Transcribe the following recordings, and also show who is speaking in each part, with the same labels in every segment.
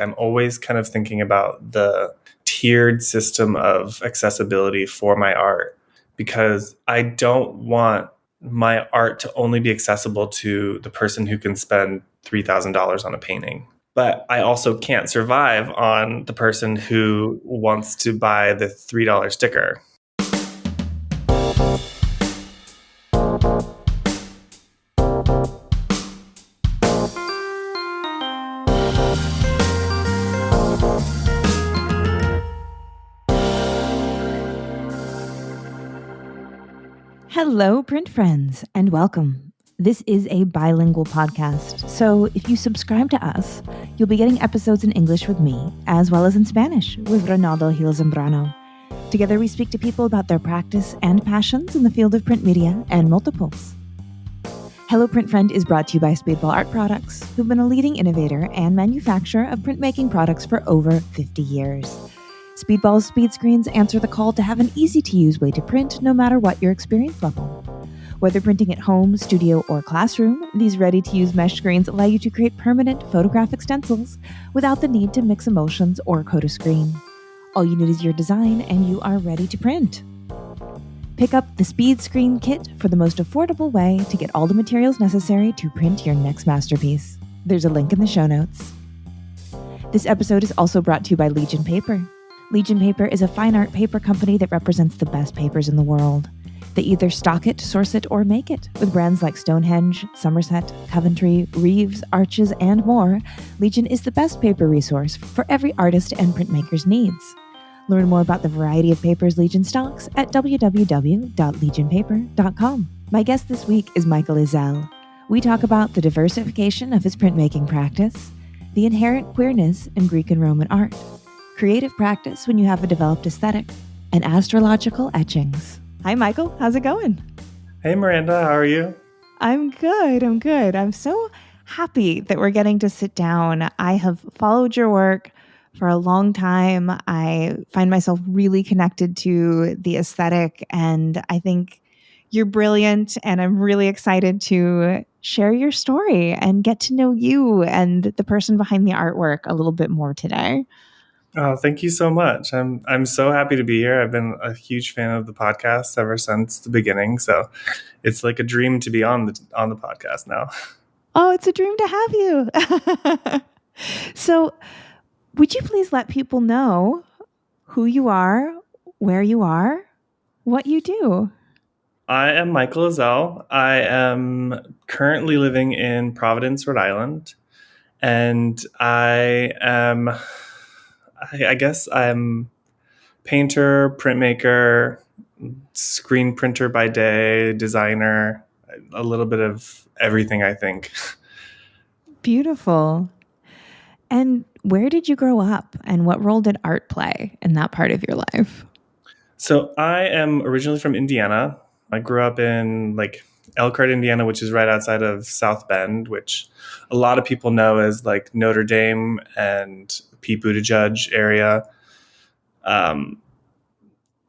Speaker 1: I'm always kind of thinking about the tiered system of accessibility for my art because I don't want my art to only be accessible to the person who can spend $3,000 on a painting. But I also can't survive on the person who wants to buy the $3 sticker.
Speaker 2: Hello, print friends, and welcome. This is a bilingual podcast, so if you subscribe to us, you'll be getting episodes in English with me, as well as in Spanish with Ronaldo Gil Zambrano. Together we speak to people about their practice and passions in the field of print media and multiples. Hello, Print Friend is brought to you by Speedball Art Products, who've been a leading innovator and manufacturer of printmaking products for over 50 years. Speedball's speed screens answer the call to have an easy-to-use way to print no matter what your experience level. Whether printing at home, studio, or classroom, these ready-to-use mesh screens allow you to create permanent photographic stencils without the need to mix emulsions or coat a screen. All you need is your design and you are ready to print. Pick up the Speed Screen Kit for the most affordable way to get all the materials necessary to print your next masterpiece. There's a link in the show notes. This episode is also brought to you by Legion Paper. Legion Paper is a fine art paper company that represents the best papers in the world. They either stock it, source it, or make it. With brands like Stonehenge, Somerset, Coventry, Reeves, Arches, and more, Legion is the best paper resource for every artist and printmaker's needs. Learn more about the variety of papers Legion stocks at www.legionpaper.com. My guest this week is Michael Ezzell. We talk about the diversification of his printmaking practice, the inherent queerness in Greek and Roman art, creative practice when you have a developed aesthetic, and astrological etchings. Hi, Michael. How's it going?
Speaker 1: Hey, Miranda. How are you?
Speaker 2: I'm good. I'm so happy that we're getting to sit down. I have followed your work for a long time. I find myself really connected to the aesthetic, and I think you're brilliant, and I'm really excited to share your story and get to know you and the person behind the artwork a little bit more today.
Speaker 1: Oh, thank you so much. I'm so happy to be here. I've been a huge fan of the podcast ever since the beginning, so it's like a dream to be on the podcast now.
Speaker 2: Oh, it's a dream to have you. So, would you please let people know who you are, where you are, what you do?
Speaker 1: I am Michael Ezzell. I am currently living in Providence, Rhode Island, and I guess I'm painter, printmaker, screen printer by day, designer, a little bit of everything, I think.
Speaker 2: Beautiful. And where did you grow up, and what role did art play in that part of your life?
Speaker 1: So I am originally from Indiana. I grew up in like Elkhart, Indiana, which is right outside of South Bend, which a lot of people know as like Notre Dame and Pete Buttigieg area.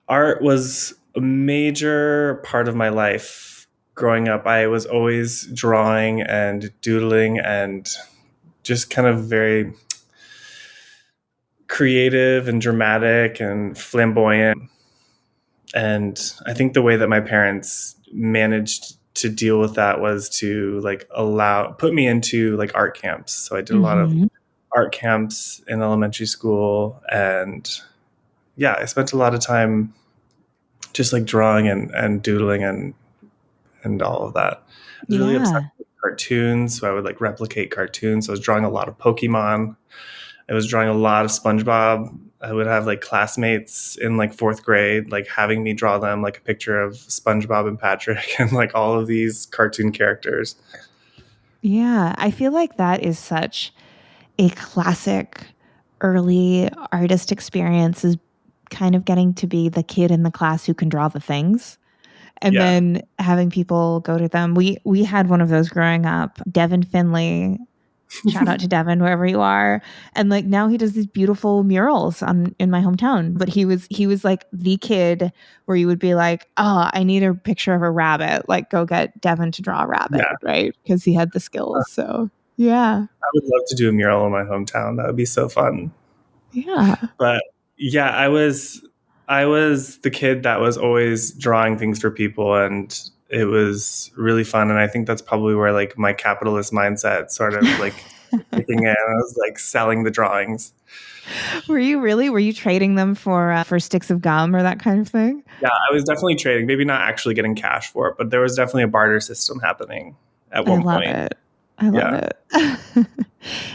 Speaker 1: Art was a major part of my life growing up. I was always drawing and doodling and just kind of very creative and dramatic and flamboyant. And I think the way that my parents managed to deal with that was to like put me into like art camps. So I did a lot of art camps in elementary school, and yeah, I spent a lot of time just like drawing and doodling and all of that. I was really obsessed with cartoons, so I would like replicate cartoons. So I was drawing a lot of Pokemon. I was drawing a lot of SpongeBob. I would have like classmates in like fourth grade, like having me draw them like a picture of SpongeBob and Patrick and like all of these cartoon characters.
Speaker 2: Yeah, I feel like that is such a classic early artist experience, is kind of getting to be the kid in the class who can draw the things. And then having people go to them. We had one of those growing up. Devin Finley, shout out to Devin, wherever you are. And like now he does these beautiful murals in my hometown. But he was like the kid where you would be like, oh, I need a picture of a rabbit. Like go get Devin to draw a rabbit, right? Because he had the skills. So Yeah.
Speaker 1: I would love to do a mural in my hometown. That would be so fun.
Speaker 2: Yeah.
Speaker 1: But yeah, I was the kid that was always drawing things for people, and it was really fun. And I think that's probably where like my capitalist mindset sort of like kicking in. I was like selling the drawings.
Speaker 2: Were you really? Were you trading them for sticks of gum or that kind of thing?
Speaker 1: Yeah, I was definitely trading, maybe not actually getting cash for it, but there was definitely a barter system happening at
Speaker 2: I
Speaker 1: one
Speaker 2: love
Speaker 1: point.
Speaker 2: it. I love
Speaker 1: Yeah.
Speaker 2: it.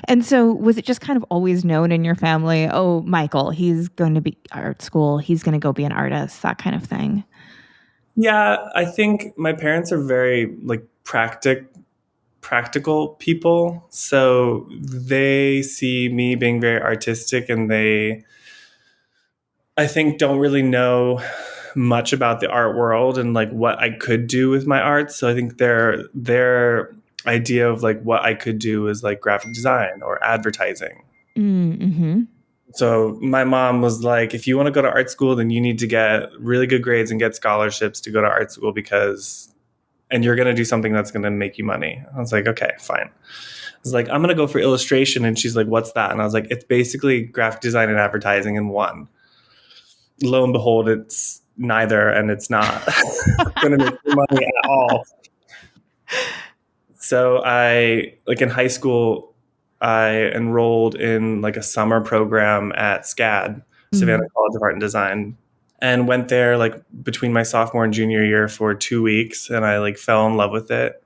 Speaker 2: And so was it just kind of always known in your family, oh, Michael, he's going to be art school, he's going to go be an artist, that kind of thing?
Speaker 1: Yeah, I think my parents are very like practical people, so they see me being very artistic, and they, I think, don't really know much about the art world and like what I could do with my art. So I think their idea of like what I could do is like graphic design or advertising.
Speaker 2: Mm-hmm.
Speaker 1: So my mom was like, if you want to go to art school, then you need to get really good grades and get scholarships to go to art school, because and you're going to do something that's going to make you money. I was like, okay, fine. I was like, I'm going to go for illustration. And she's like, what's that? And I was like, it's basically graphic design and advertising in one. Lo and behold, it's neither, and it's not going to make you money at all. So I, like in high school, I enrolled in like a summer program at SCAD, Savannah
Speaker 2: Mm.
Speaker 1: College of Art and Design, and went there like between my sophomore and junior year for 2 weeks, and I like fell in love with it.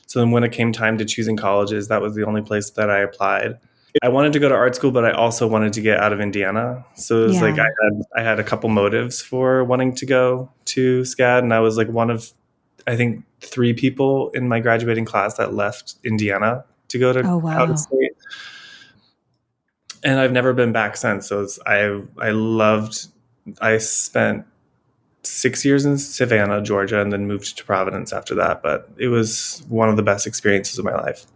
Speaker 1: So then when it came time to choosing colleges, that was the only place that I applied. I wanted to go to art school, but I also wanted to get out of Indiana. So it was like
Speaker 2: Yeah.
Speaker 1: I had a couple motives for wanting to go to SCAD, and I was like one of, I think, 3 people in my graduating class that left Indiana to go to
Speaker 2: Oh,
Speaker 1: out of
Speaker 2: wow.
Speaker 1: state. And I've never been back since. So I loved. I spent 6 years in Savannah, Georgia, and then moved to Providence after that. But it was one of the best experiences of my life.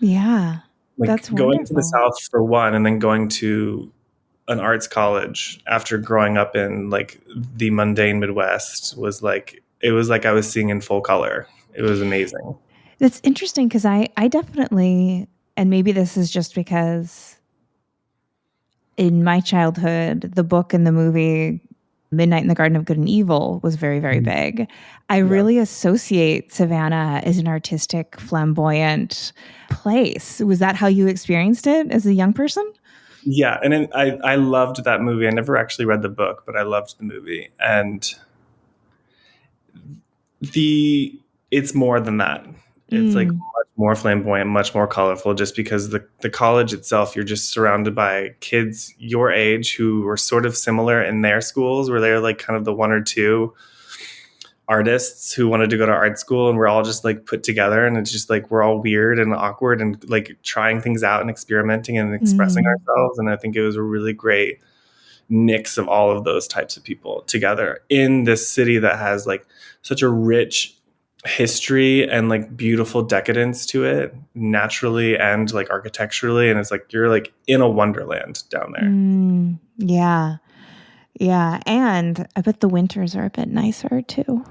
Speaker 2: Yeah.
Speaker 1: Like
Speaker 2: That's
Speaker 1: going to the
Speaker 2: wonderful.
Speaker 1: South for one, and then going to an arts college after growing up in like the mundane Midwest was like, it was like I was seeing in full color. It was amazing.
Speaker 2: It's interesting because I definitely, and maybe this is just because in my childhood, the book and the movie Midnight in the Garden of Good and Evil was very, very
Speaker 1: Mhm.
Speaker 2: big. I
Speaker 1: Yeah.
Speaker 2: really associate Savannah as an artistic, flamboyant place. Was that how you experienced it as a young person?
Speaker 1: Yeah. And then I loved that movie. I never actually read the book, but I loved the movie. And the it's more than that. It's like
Speaker 2: Mm,
Speaker 1: much more flamboyant, much more colorful, just because the college itself, you're just surrounded by kids your age who were sort of similar in their schools, where they're like kind of the one or two artists who wanted to go to art school, and we're all just like put together, and it's just like we're all weird and awkward and like trying things out and experimenting and expressing
Speaker 2: mm,
Speaker 1: ourselves. And I think it was a really great mix of all of those types of people together in this city that has like such a rich history and like beautiful decadence to it, naturally and like architecturally. And it's like you're like in a wonderland down there.
Speaker 2: yeah. Yeah. And I bet the winters are a bit nicer too.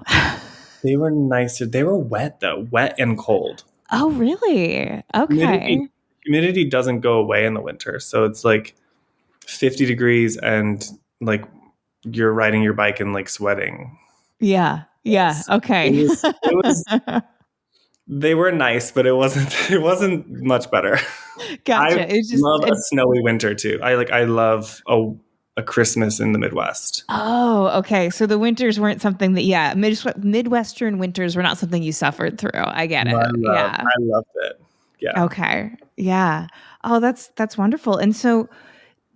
Speaker 1: They were nicer. They were wet though, wet and cold.
Speaker 2: Oh, really?
Speaker 1: Humidity
Speaker 2: Okay.
Speaker 1: humidity doesn't go away in the winter. So it's like 50 degrees and like you're riding your bike and like sweating.
Speaker 2: Yeah. Yeah.
Speaker 1: It
Speaker 2: Okay.
Speaker 1: was it was they were nice, but it wasn't it wasn't much better. I
Speaker 2: Gotcha. It's just
Speaker 1: love a snowy winter too. I love a Christmas in the Midwest.
Speaker 2: oh, okay. So the winters weren't something that, yeah, Midwestern winters were not something you suffered through. I get
Speaker 1: No,
Speaker 2: it. Yeah.
Speaker 1: I loved it. Yeah.
Speaker 2: Okay. Yeah. Oh, that's wonderful. And so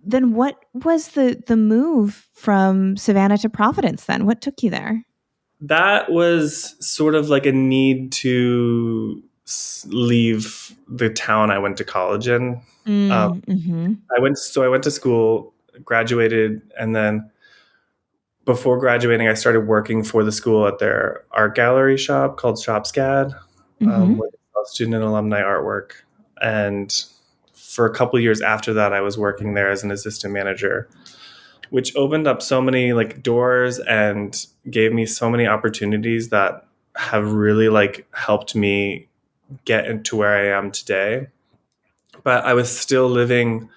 Speaker 2: then what was the move from Savannah to Providence then? What took you there?
Speaker 1: That was sort of like a need to leave the town I went to college in. Um,
Speaker 2: Mm, mhm.
Speaker 1: I went to school, graduated, and then before graduating, I started working for the school at their art gallery shop called ShopScad,
Speaker 2: Mhm.
Speaker 1: where they sell student and alumni artwork. And for a couple years after that, I was working there as an assistant manager, which opened up so many like doors and gave me so many opportunities that have really like helped me get into where I am today. but I was still living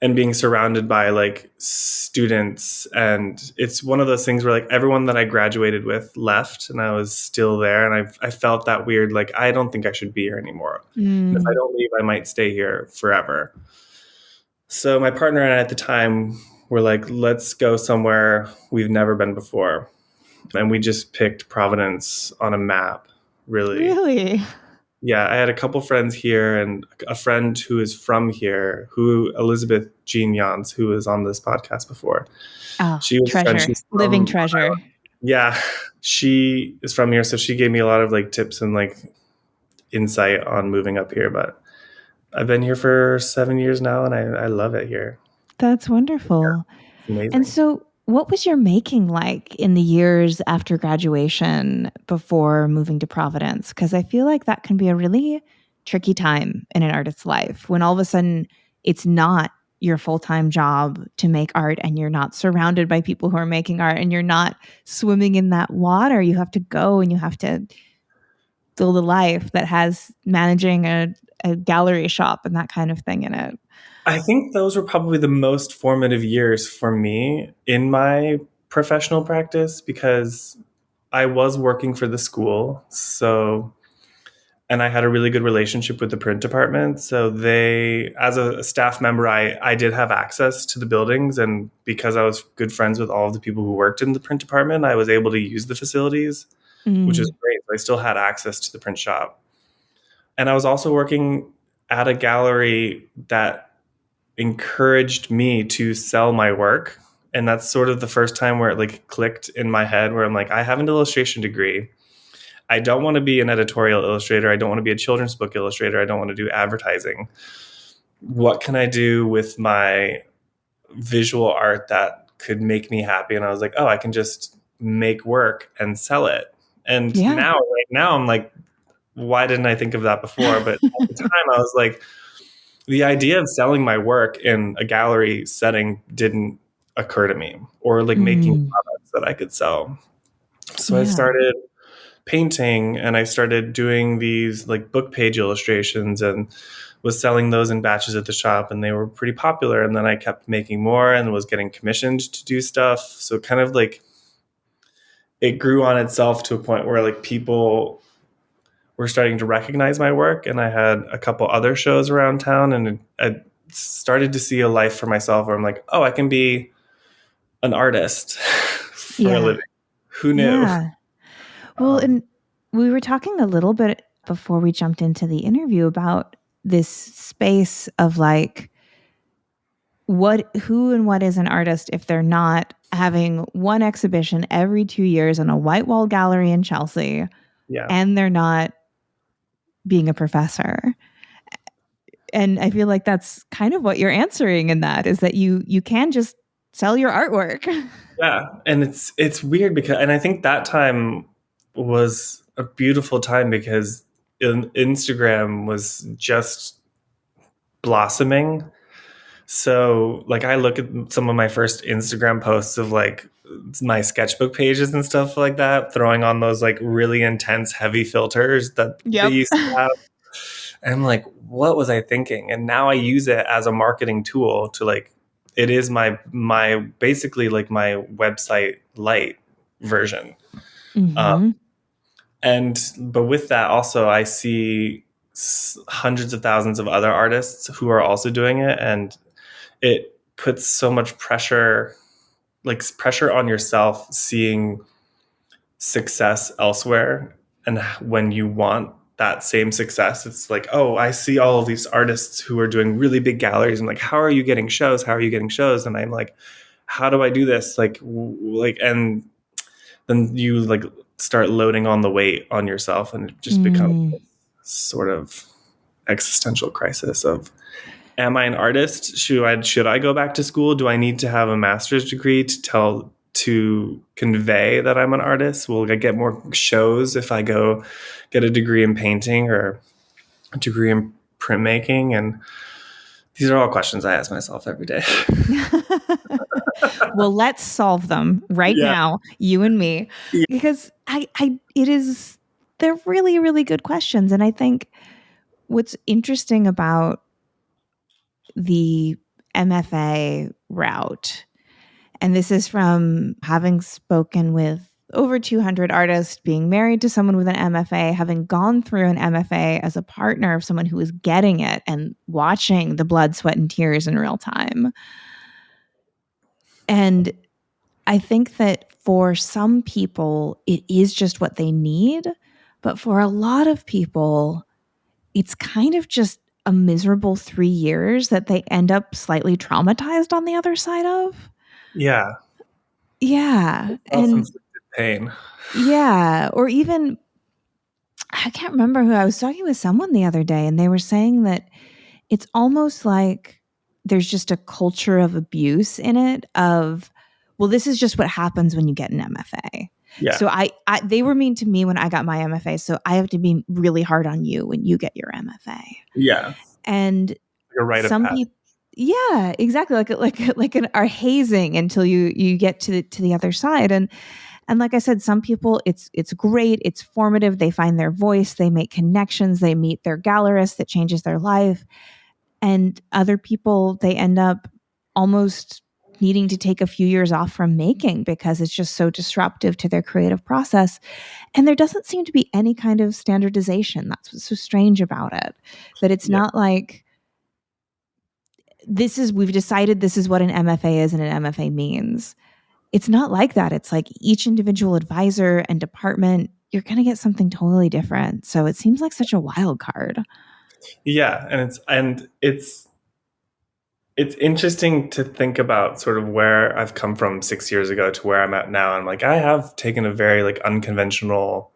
Speaker 1: and being surrounded by like students. And it's one of those things where like everyone that I graduated with left and I was still there. And I felt that weird, like, I don't think I should be here anymore. And if I
Speaker 2: Mm.
Speaker 1: don't leave, I might stay here forever. So my partner and I at the time were like, let's go somewhere we've never been before. And we just picked Providence on a map, really.
Speaker 2: Really?
Speaker 1: Yeah, I had a couple friends here and a friend who is from here, who Elizabeth Jean Yans, who was on this podcast before.
Speaker 2: Oh,
Speaker 1: She was a friend.
Speaker 2: treasure.
Speaker 1: She's
Speaker 2: Living
Speaker 1: from,
Speaker 2: treasure.
Speaker 1: yeah, she is from here. So she gave me a lot of like tips and like insight on moving up here. But I've been here for 7 years now and I love it here.
Speaker 2: That's wonderful.
Speaker 1: It's amazing.
Speaker 2: And so, what was your making like in the years after graduation before moving to Providence? Because I feel like that can be a really tricky time in an artist's life when all of a sudden it's not your full time job to make art and you're not surrounded by people who are making art and you're not swimming in that water. You have to go and you have to build a life that has managing a gallery shop and that kind of thing in it.
Speaker 1: I think those were probably the most formative years for me in my professional practice because I was working for the school. So, and I had a really good relationship with the print department. So they, as a staff member, I did have access to the buildings. And because I was good friends with all of the people who worked in the print department, I was able to use the facilities, which is
Speaker 2: Mm.
Speaker 1: great. I still had access to the print shop. And I was also working at a gallery that encouraged me to sell my work. And that's sort of the first time where it like clicked in my head where I'm like, I have an illustration degree. I don't want to be an editorial illustrator. I don't want to be a children's book illustrator. I don't want to do advertising. What can I do with my visual art that could make me happy? And I was like, oh, I can just make work and sell it. And
Speaker 2: Yeah.
Speaker 1: now, right now, I'm like, why didn't I think of that before? But at the time, I was like, the idea of selling my work in a gallery setting didn't occur to me, or like making
Speaker 2: Mm.
Speaker 1: products that I could sell. So I
Speaker 2: Yeah.
Speaker 1: started painting and I started doing these like book page illustrations and was selling those in batches at the shop, and they were pretty popular. And then I kept making more and was getting commissioned to do stuff. So kind of like it grew on itself to a point where like people were starting to recognize my work, and I had a couple other shows around town, and I started to see a life for myself where I'm like, oh, I can be an artist for a
Speaker 2: Yeah.
Speaker 1: living. Who knew?
Speaker 2: Yeah. Well,
Speaker 1: Um,
Speaker 2: and we were talking a little bit before we jumped into the interview about this space of like who and what is an artist if they're not having one exhibition every 2 years in a white wall gallery in Chelsea
Speaker 1: yeah,
Speaker 2: and they're not being a professor. And I feel like that's kind of what you're answering in that is that you can just sell your artwork.
Speaker 1: yeah, and it's weird because, and I think that time was a beautiful time because Instagram was just blossoming. So, like, I look at some of my first Instagram posts of like my sketchbook pages and stuff like that, throwing on those like really intense, heavy filters that they
Speaker 2: Yep.
Speaker 1: used to have. And I'm like, what was I thinking? And now I use it as a marketing tool to like, it is my basically like my website light version. Um,
Speaker 2: Mm-hmm.
Speaker 1: but with that, also I see hundreds of thousands of other artists who are also doing it, and it puts so much pressure, like pressure on yourself seeing success elsewhere. And when you want that same success, it's like, oh, I see all of these artists who are doing really big galleries. I'm like, how are you getting shows? How are you getting shows? And I'm like, how do I do this? And then you like start loading on the weight on yourself, and it just becomes
Speaker 2: Mm.
Speaker 1: this sort of existential crisis of, am I an artist? Should I go back to school? Do I need to have a master's degree to convey that I'm an artist? Will I get more shows if I go get a degree in painting or a degree in printmaking? And these are all questions I ask myself every day.
Speaker 2: Well, let's solve them right
Speaker 1: Yeah.
Speaker 2: now, you and me,
Speaker 1: Yeah.
Speaker 2: because they're really, really good questions. And I think what's interesting about the MFA route. And this is from having spoken with over 200 artists, being married to someone with an MFA, having gone through an MFA as a partner of someone who was getting it and watching the blood, sweat, and tears in real time. And I think that for some people, it is just what they need. But for a lot of people, it's kind of just a miserable 3 years that they end up slightly traumatized on the other side of.
Speaker 1: Yeah.
Speaker 2: Yeah. And
Speaker 1: Self-inflicted pain.
Speaker 2: yeah. Or even, I can't remember who I was talking with someone the other day, and they were saying that it's almost like there's just a culture of abuse in it of, well, this is just what happens when you get an MFA.
Speaker 1: Yeah.
Speaker 2: So they were mean to me when I got my MFA, so I have to be really hard on you when you get your MFA.
Speaker 1: Yeah.
Speaker 2: And
Speaker 1: You're right of
Speaker 2: some
Speaker 1: passage.
Speaker 2: people, yeah, exactly, like an our hazing until you get to the other side. And like I said, some people it's great, it's formative, they find their voice, they make connections, they meet their gallerist that changes their life. And other people, they end up almost needing to take a few years off from making because it's just so disruptive to their creative process. And there doesn't seem to be any kind of standardization. That's what's so strange about it. That it's
Speaker 1: Yeah.
Speaker 2: not like we've decided this is what an MFA is and an MFA means. It's not like that. It's like each individual advisor and department, you're going to get something totally different. So it seems like such a wild card.
Speaker 1: Yeah. And it's interesting to think about sort of where I've come from 6 years ago to where I'm at now. I'm like, I have taken a very like unconventional,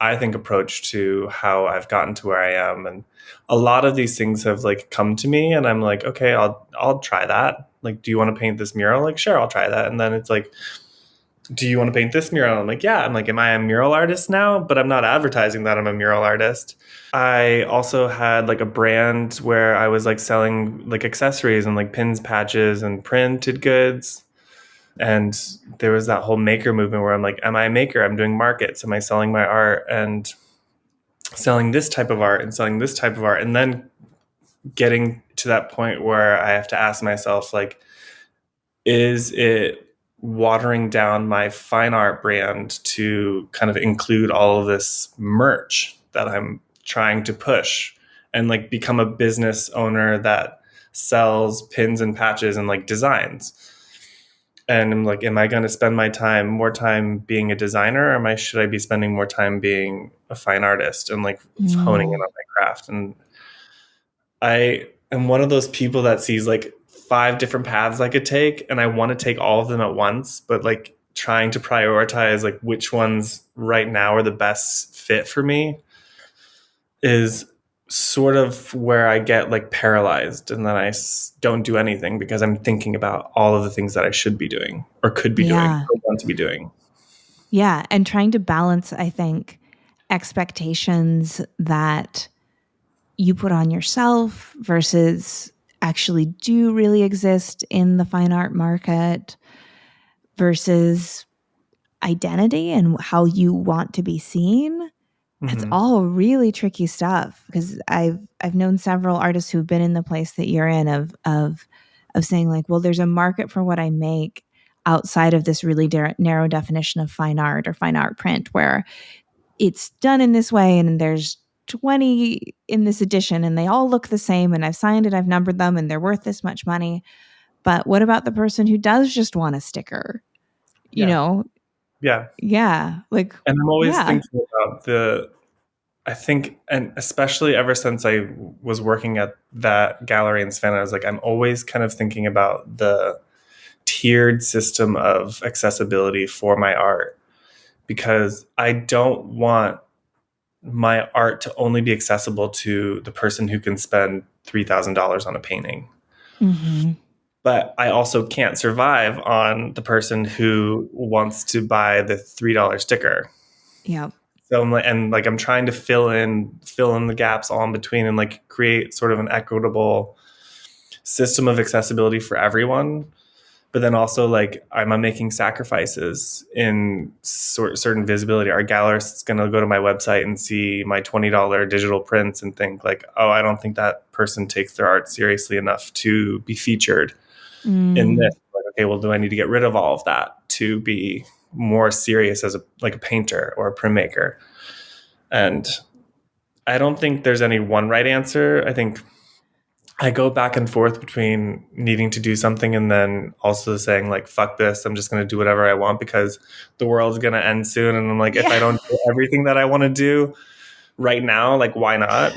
Speaker 1: I think, approach to how I've gotten to where I am. And a lot of these things have like come to me and I'm like, okay, I'll try that. Like, do you want to paint this mural? Like, sure, I'll try that. And then it's like, do you want to paint this mural? I'm like, yeah. I'm like, am I a mural artist now? But I'm not advertising that I'm a mural artist. I also had like a brand where I was like selling like accessories and like pins, patches, and printed goods. And there was that whole maker movement where I'm like, am I a maker? I'm doing markets. Am I selling my art and selling this type of art and selling this type of art? And then getting to that point where I have to ask myself, like, is it watering down my fine art brand to kind of include all of this merch that I'm trying to push and like become a business owner that sells pins and patches and like designs? And I'm like, am I going to spend my time, more time being a designer, or should I be spending more time being a fine artist and like honing in
Speaker 2: Mm.
Speaker 1: on my craft? And I am one of those people that sees like five different paths I could take, and I want to take all of them at once, but like trying to prioritize like which ones right now are the best fit for me is sort of where I get like paralyzed, and then don't do anything because I'm thinking about all of the things that I should be doing or could be doing
Speaker 2: Yeah.
Speaker 1: or want to be doing.
Speaker 2: Yeah. And trying to balance, I think, expectations that you put on yourself versus actually do really exist in the fine art market versus identity and how you want to be seen. It's
Speaker 1: Mm-hmm.
Speaker 2: all really tricky stuff because I've known several artists who've been in the place that you're in of saying like, well, there's a market for what I make outside of this really narrow definition of fine art or fine art print where it's done in this way and there's 20 in this edition and they all look the same and I've signed it, I've numbered them and they're worth this much money. But what about the person who does just want a sticker? You
Speaker 1: Yeah.
Speaker 2: know?
Speaker 1: Yeah.
Speaker 2: Yeah. Like,
Speaker 1: And I'm always
Speaker 2: yeah.
Speaker 1: thinking about I think, and especially ever since I was working at that gallery in Savannah, I was like, I'm always kind of thinking about the tiered system of accessibility for my art because I don't want my art to only be accessible to the person who can spend $3,000 on a painting.
Speaker 2: Hmm.
Speaker 1: But I also can't survive on the person who wants to buy the $3 sticker.
Speaker 2: Yeah.
Speaker 1: So I'm trying to fill in the gaps all in between and like create sort of an equitable system of accessibility for everyone. but then also like I'm making sacrifices in certain visibility. Our gallerist's going to go to my website and see my $20 digital prints and think like, oh, I don't think that person takes their art seriously enough to be featured in this. Like, okay, well, do I need to get rid of all of that to be more serious as a painter or a printmaker? And I don't think there's any one right answer. I think I go back and forth between needing to do something and then also saying like, fuck this, I'm just going to do whatever I want because the world's going to end soon. And I'm like, if I don't do everything that I want to do right now, like, why not?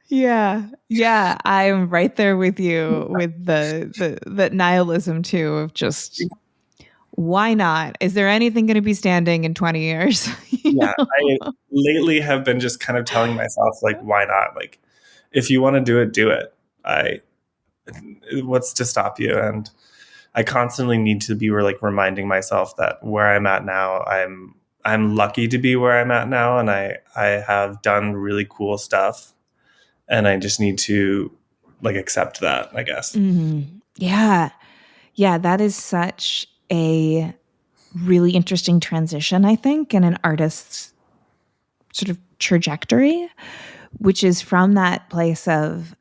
Speaker 2: Yeah. Yeah. I'm right there with you with the nihilism too of just why not? Is there anything going to be standing in 20 years?
Speaker 1: Yeah. I lately have been just kind of telling myself like, why not? Like, if you want to do it. What's to stop you? And I constantly need to be like reminding myself that where I'm at now, I'm lucky to be where I'm at now, and I have done really cool stuff, and I just need to like accept that, I guess.
Speaker 2: Mm-hmm. Yeah. Yeah. That is such a really interesting transition, I think, in an artist's sort of trajectory, which is from that place of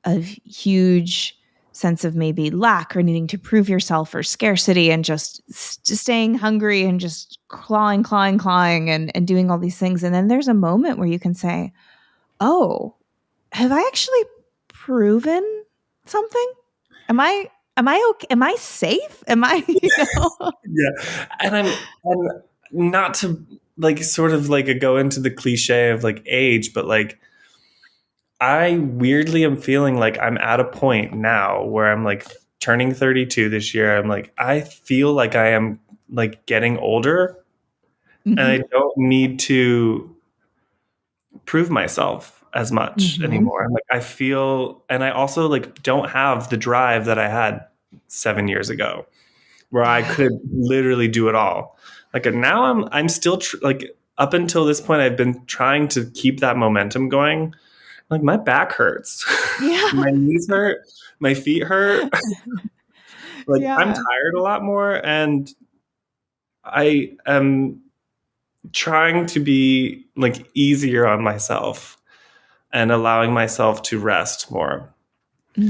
Speaker 2: huge sense of maybe lack or needing to prove yourself or scarcity and just staying hungry and just clawing and doing all these things. And then there's a moment where you can say, oh, have I actually proven something? Am I okay? Am I safe? Am I,
Speaker 1: Yeah, and I'm not to like sort of like go into the cliche of like age, but like I weirdly am feeling like I'm at a point now where I'm like turning 32 this year. I'm like, I feel like I am like getting older and I
Speaker 2: Mhm.
Speaker 1: don't need to prove myself as much
Speaker 2: Mhm.
Speaker 1: anymore. Like I feel, and I also like don't have the drive that I had 7 years ago where I
Speaker 2: Yeah.
Speaker 1: could literally do it all. Like now I'm still like up until this point, I've been trying to keep that momentum going. Like my back hurts,
Speaker 2: Yeah.
Speaker 1: my knees hurt, my feet hurt. Like I'm
Speaker 2: Yeah.
Speaker 1: tired a lot more, and I am trying to be like easier on myself and allowing myself to rest more.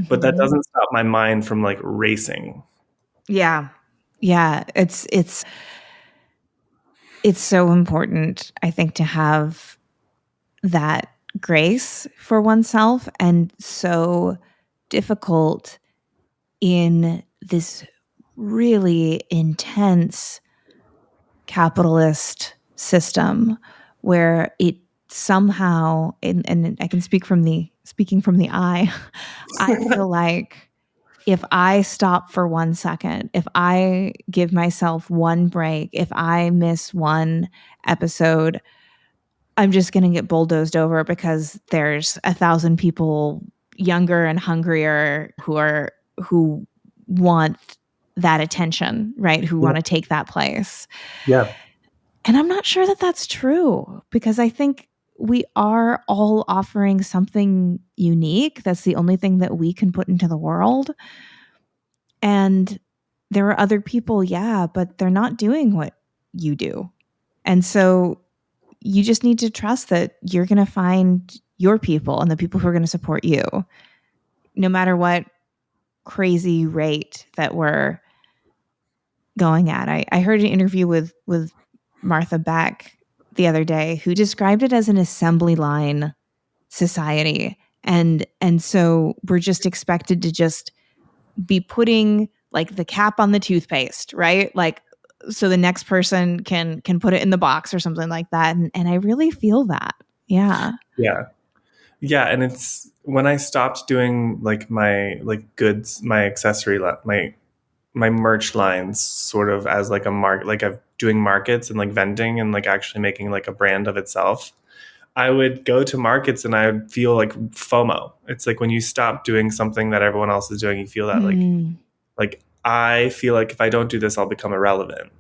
Speaker 1: But that
Speaker 2: Mhm.
Speaker 1: doesn't stop my mind from like racing.
Speaker 2: Yeah. Yeah. It's so important, I think, to have that grace for oneself and so difficult in this really intense capitalist system where it somehow and I can speaking from the eye, I feel like if I stop for 1 second, if I give myself one break, if I miss one episode, I'm just going to get bulldozed over because there's 1,000 people younger and hungrier who want that attention, right? Who
Speaker 1: Yeah.
Speaker 2: want to take that place.
Speaker 1: Yeah.
Speaker 2: And I'm not sure that that's true because I think we are all offering something unique. That's the only thing that we can put into the world. And there are other people, yeah, but they're not doing what you do. And so you just need to trust that you're going to find your people and the people who are going to support you, no matter what crazy rate that we're going at. I heard an interview with Martha Beck the other day who described it as an assembly line society. And so we're just expected to just be putting like the cap on the toothpaste, right? Like so the next person can put it in the box or something like that. And I really feel that. Yeah.
Speaker 1: Yeah. Yeah, and it's when I stopped doing like my like goods, my my merch lines sort of as like a market, like I'm doing markets and like vending and like actually making like a brand of itself. I would go to markets and I would feel like FOMO. It's like when you stop doing something that everyone else is doing, you feel that
Speaker 2: Mm,
Speaker 1: like I feel like if I don't do this, I'll become irrelevant.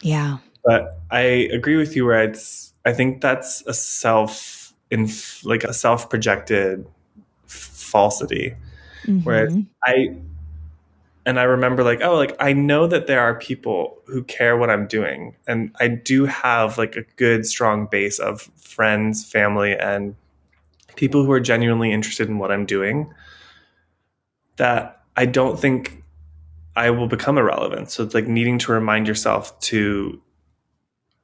Speaker 2: yeah.
Speaker 1: But I agree with you where I think that's a like a self projected falsity. Whereas
Speaker 2: Mm-hmm.
Speaker 1: I And I remember like, oh, like I know that there are people who care what I'm doing. And I do have like a good, strong base of friends, family, and people who are genuinely interested in what I'm doing, that I don't think I will become irrelevant. So it's like needing to remind yourself to,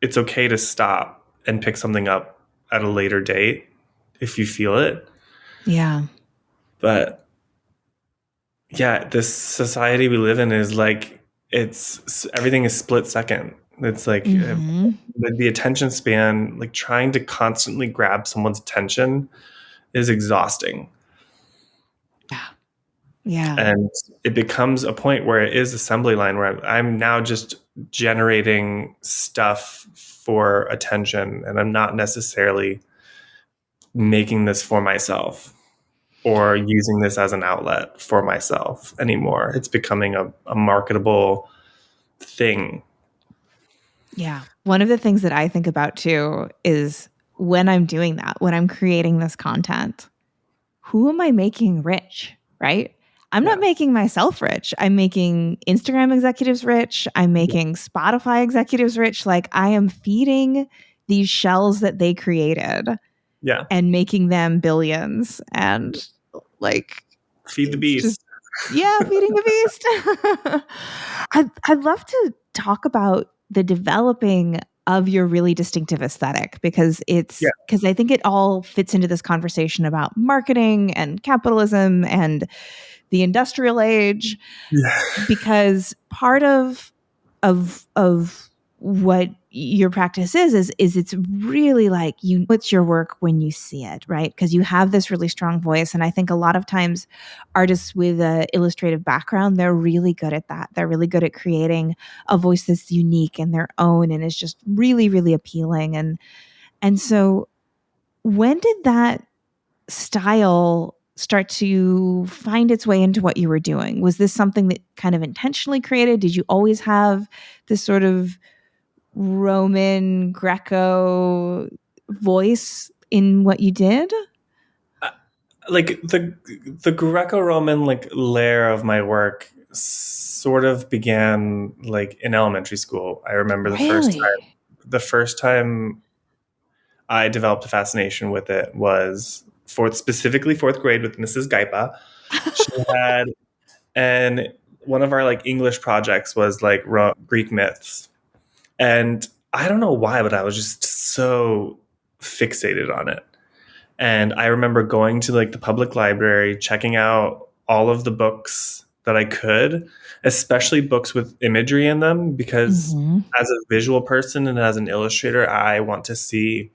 Speaker 1: it's okay to stop and pick something up at a later date if you feel it.
Speaker 2: Yeah.
Speaker 1: But yeah, this society we live in is like, it's everything is split second. It's like
Speaker 2: Mm-hmm.
Speaker 1: the attention span, like trying to constantly grab someone's attention is exhausting.
Speaker 2: Yeah. Yeah.
Speaker 1: And it becomes a point where it is assembly line where I'm now just generating stuff for attention, and I'm not necessarily making this for myself or using this as an outlet for myself anymore. It's becoming a marketable thing.
Speaker 2: Yeah. One of the things that I think about too is when I'm doing that, when I'm creating this content, who am I making rich? Right? I'm not
Speaker 1: Yeah.
Speaker 2: making myself rich. I'm making Instagram executives rich. I'm
Speaker 1: Yeah.
Speaker 2: making Spotify executives rich. Like I am feeding these shells that they created
Speaker 1: Yeah.
Speaker 2: and making them billions. And like,
Speaker 1: Feed the
Speaker 2: it's just,
Speaker 1: beast.
Speaker 2: yeah, feeding the beast. I'd love to talk about the developing of your really distinctive aesthetic
Speaker 1: Yeah.
Speaker 2: because I think it all fits into this conversation about marketing and capitalism and the industrial age,
Speaker 1: Yeah.
Speaker 2: because part of what your practice is it's really like you it's your work when you see it, right? Because you have this really strong voice, and I think a lot of times artists with a illustrative background, they're really good at that. They're really good at creating a voice that's unique and their own and is just really really appealing. And so when did that style start to find its way into what you were doing? Was this something that kind of intentionally created? Did you always have this sort of Roman Greco voice in what you did?
Speaker 1: Like the Greco-Roman like layer of my work sort of began like in elementary school. I remember
Speaker 2: Really?
Speaker 1: the first time I developed a fascination with it was specifically fourth grade with Mrs. Gaipa. She had, and one of our like English projects was like Greek myths. And I don't know why, but I was just so fixated on it. And I remember going to like the public library, checking out all of the books that I could, especially books with imagery in them, because
Speaker 2: Mm-hmm.
Speaker 1: as a visual person and as an illustrator, I want to see.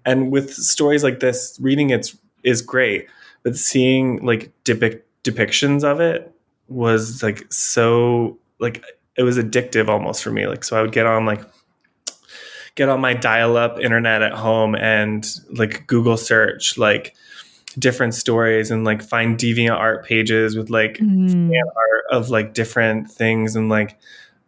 Speaker 1: And with stories like this, reading it is great, but seeing like depictions of it was like so like it was addictive almost for me. Like so, I would get on my dial-up internet at home and like Google search like different stories and like find deviant art pages with like fan
Speaker 2: Mm.
Speaker 1: art of like different things. And like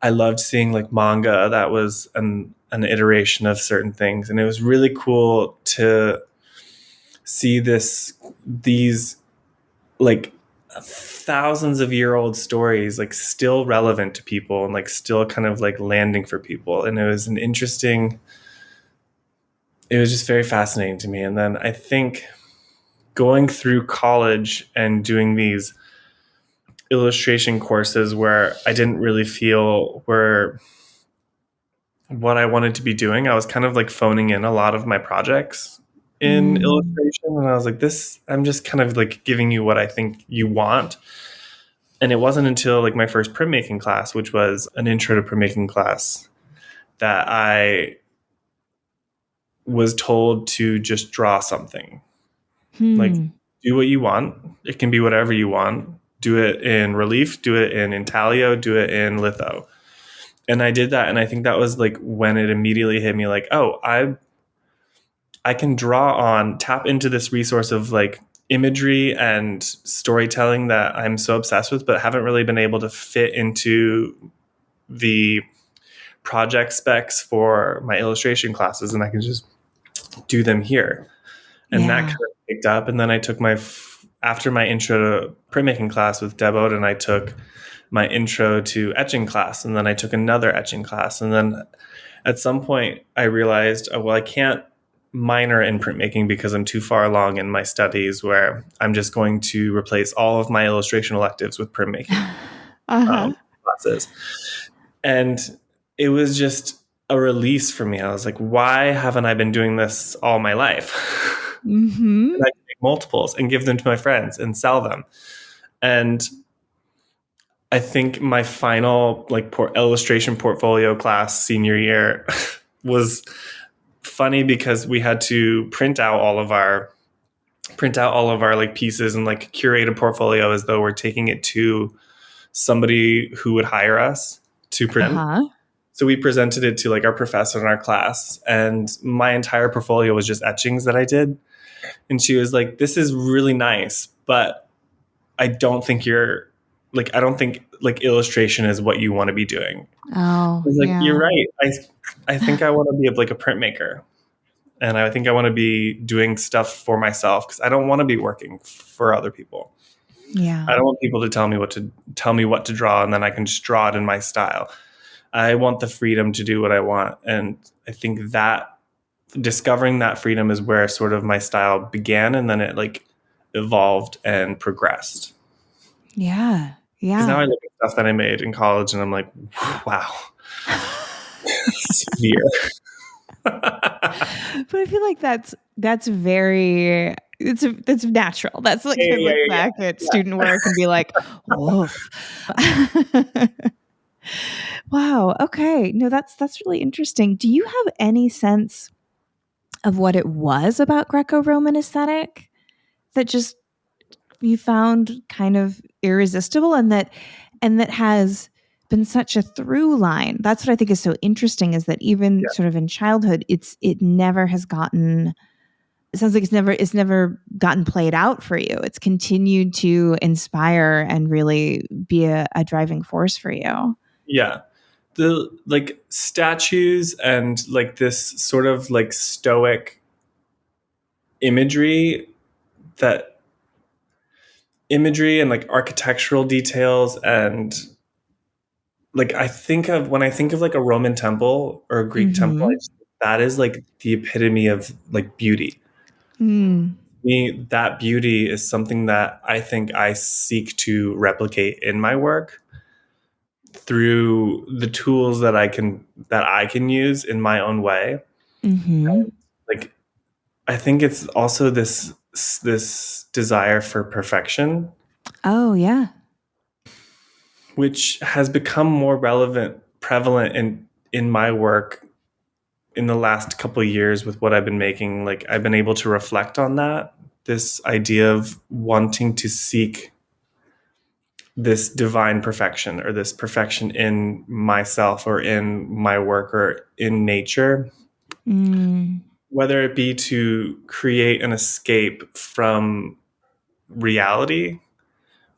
Speaker 1: I loved seeing like manga that was an iteration of certain things, and it was really cool to see these like thousands of year old stories like still relevant to people and like still kind of like landing for people. And it was just very fascinating to me. And then I think going through college and doing these illustration courses where I didn't really feel were what I wanted to be doing, I was kind of like phoning in a lot of my projects in
Speaker 2: Mm.
Speaker 1: illustration. And I was like, I'm just kind of like giving you what I think you want. And it wasn't until like my first printmaking class, which was an intro to printmaking class, that I was told to just draw something. Like,
Speaker 2: Hmm.
Speaker 1: do what you want. It can be whatever you want. Do it in relief, do it in intaglio, do it in litho. And I did that. And I think that was like when it immediately hit me like, oh, I can tap into this resource of like imagery and storytelling that I'm so obsessed with, but haven't really been able to fit into the project specs for my illustration classes. And I can just do them here. And that kind
Speaker 2: Yeah.
Speaker 1: of picked up. And then I took after my intro to printmaking class with Deb Oden, I took my intro to etching class, and then I took another etching class, and then at some point I realized, oh, well, I can't minor in printmaking because I'm too far along in my studies where I'm just going to replace all of my illustration electives with printmaking
Speaker 2: Uh-huh.
Speaker 1: classes. And it was just a release for me. I was like, why haven't I been doing this all my life?
Speaker 2: Mm-hmm.
Speaker 1: And I can make multiples and give them to my friends and sell them. And I think my final illustration portfolio class senior year was funny because we had to print out all of our like pieces and like curate a portfolio as though we're taking it to somebody who would hire us to present.
Speaker 2: Uh-huh.
Speaker 1: So we presented it to like our professor in our class, and my entire portfolio was just etchings that I did. And she was like, "This is really nice, but I don't think I don't think like illustration is what you want to be doing." I
Speaker 2: Oh,
Speaker 1: was like, "You're
Speaker 2: yeah.
Speaker 1: right. I think I want to be like a printmaker, and I think I want to be doing stuff for myself because I don't want to be working for other people.
Speaker 2: Yeah.
Speaker 1: I don't want people to tell me what to draw, and then I can just draw it in my style. I want the freedom to do what I want." And I think that discovering that freedom is where sort of my style began, and then it like evolved and progressed.
Speaker 2: Yeah.
Speaker 1: Because now
Speaker 2: Yeah.
Speaker 1: I look at stuff that I made in college and I'm like, wow, severe.
Speaker 2: But I feel like that's very that's natural. That's like I look
Speaker 1: Yeah.
Speaker 2: back at student work and be like, woof. Wow. Okay. No, that's really interesting. Do you have any sense of what it was about Greco-Roman aesthetic that just you found kind of irresistible and that has been such a through line? That's what I think is so interesting, is that even
Speaker 1: Yeah.
Speaker 2: sort of in childhood, it never has gotten, it sounds like it's never gotten played out for you. It's continued to inspire and really be a driving force for you.
Speaker 1: Yeah. The like statues and like this sort of like stoic imagery that imagery and like architectural details and like when I think of like a Roman temple or a Greek temple,
Speaker 2: Mm-hmm.
Speaker 1: that is like the epitome of like beauty.
Speaker 2: Mm.
Speaker 1: Me, that beauty is something that I think I seek to replicate in my work through the tools that I can use in my own way.
Speaker 2: Mm-hmm.
Speaker 1: Like I think it's also this desire for perfection,
Speaker 2: Oh yeah.
Speaker 1: which has become more prevalent in my work in the last couple of years with what I've been making. Like I've been able to reflect on that, this idea of wanting to seek this divine perfection or this perfection in myself or in my work or in nature,
Speaker 2: Mm.
Speaker 1: whether it be to create an escape from reality.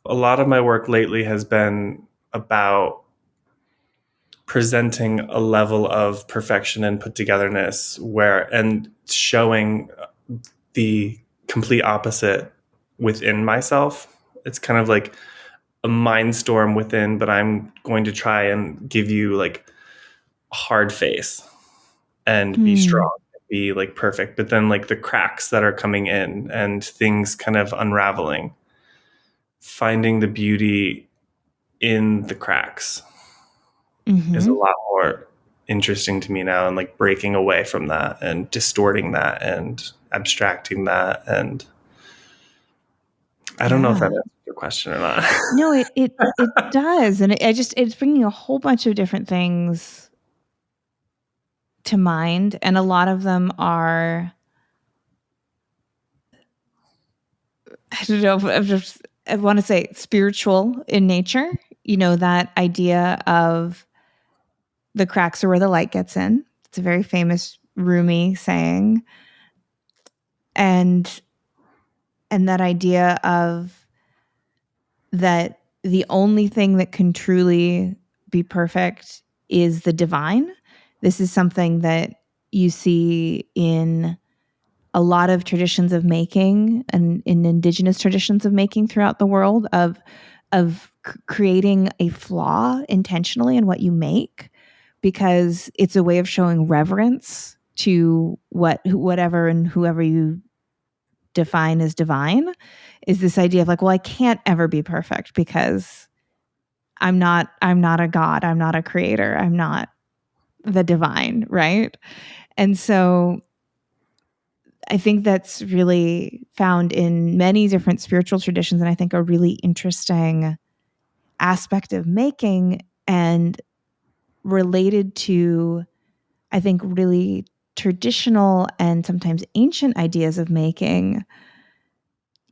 Speaker 1: A lot of my work lately has been about presenting a level of perfection and put togetherness and showing the complete opposite within myself. It's kind of like a mind storm within, but I'm going to try and give you like a hard face and be
Speaker 2: Mm.
Speaker 1: strong, be like perfect. But then like the cracks that are coming in and things kind of unraveling, finding the beauty in the cracks is a
Speaker 2: Mm-hmm.
Speaker 1: lot more interesting to me now, and like breaking away from that and distorting that and abstracting that. And I don't know if that
Speaker 2: Yeah.
Speaker 1: answers your question or not.
Speaker 2: No, it does, and it's bringing a whole bunch of different things to mind, and a lot of them are, I don't know, I want to say spiritual in nature. You know, that idea of the cracks are where the light gets in. It's a very famous Rumi saying, and that idea of that the only thing that can truly be perfect is the divine. This is something that you see in a lot of traditions of making and in indigenous traditions of making throughout the world of creating a flaw intentionally in what you make, because it's a way of showing reverence to whatever and whoever you define as divine, is this idea of like, well, I can't ever be perfect because I'm not a god, I'm not a creator, I'm not the divine, right? And so I think that's really found in many different spiritual traditions, and I think a really interesting aspect of making, and related to, I think, really traditional and sometimes ancient ideas of making,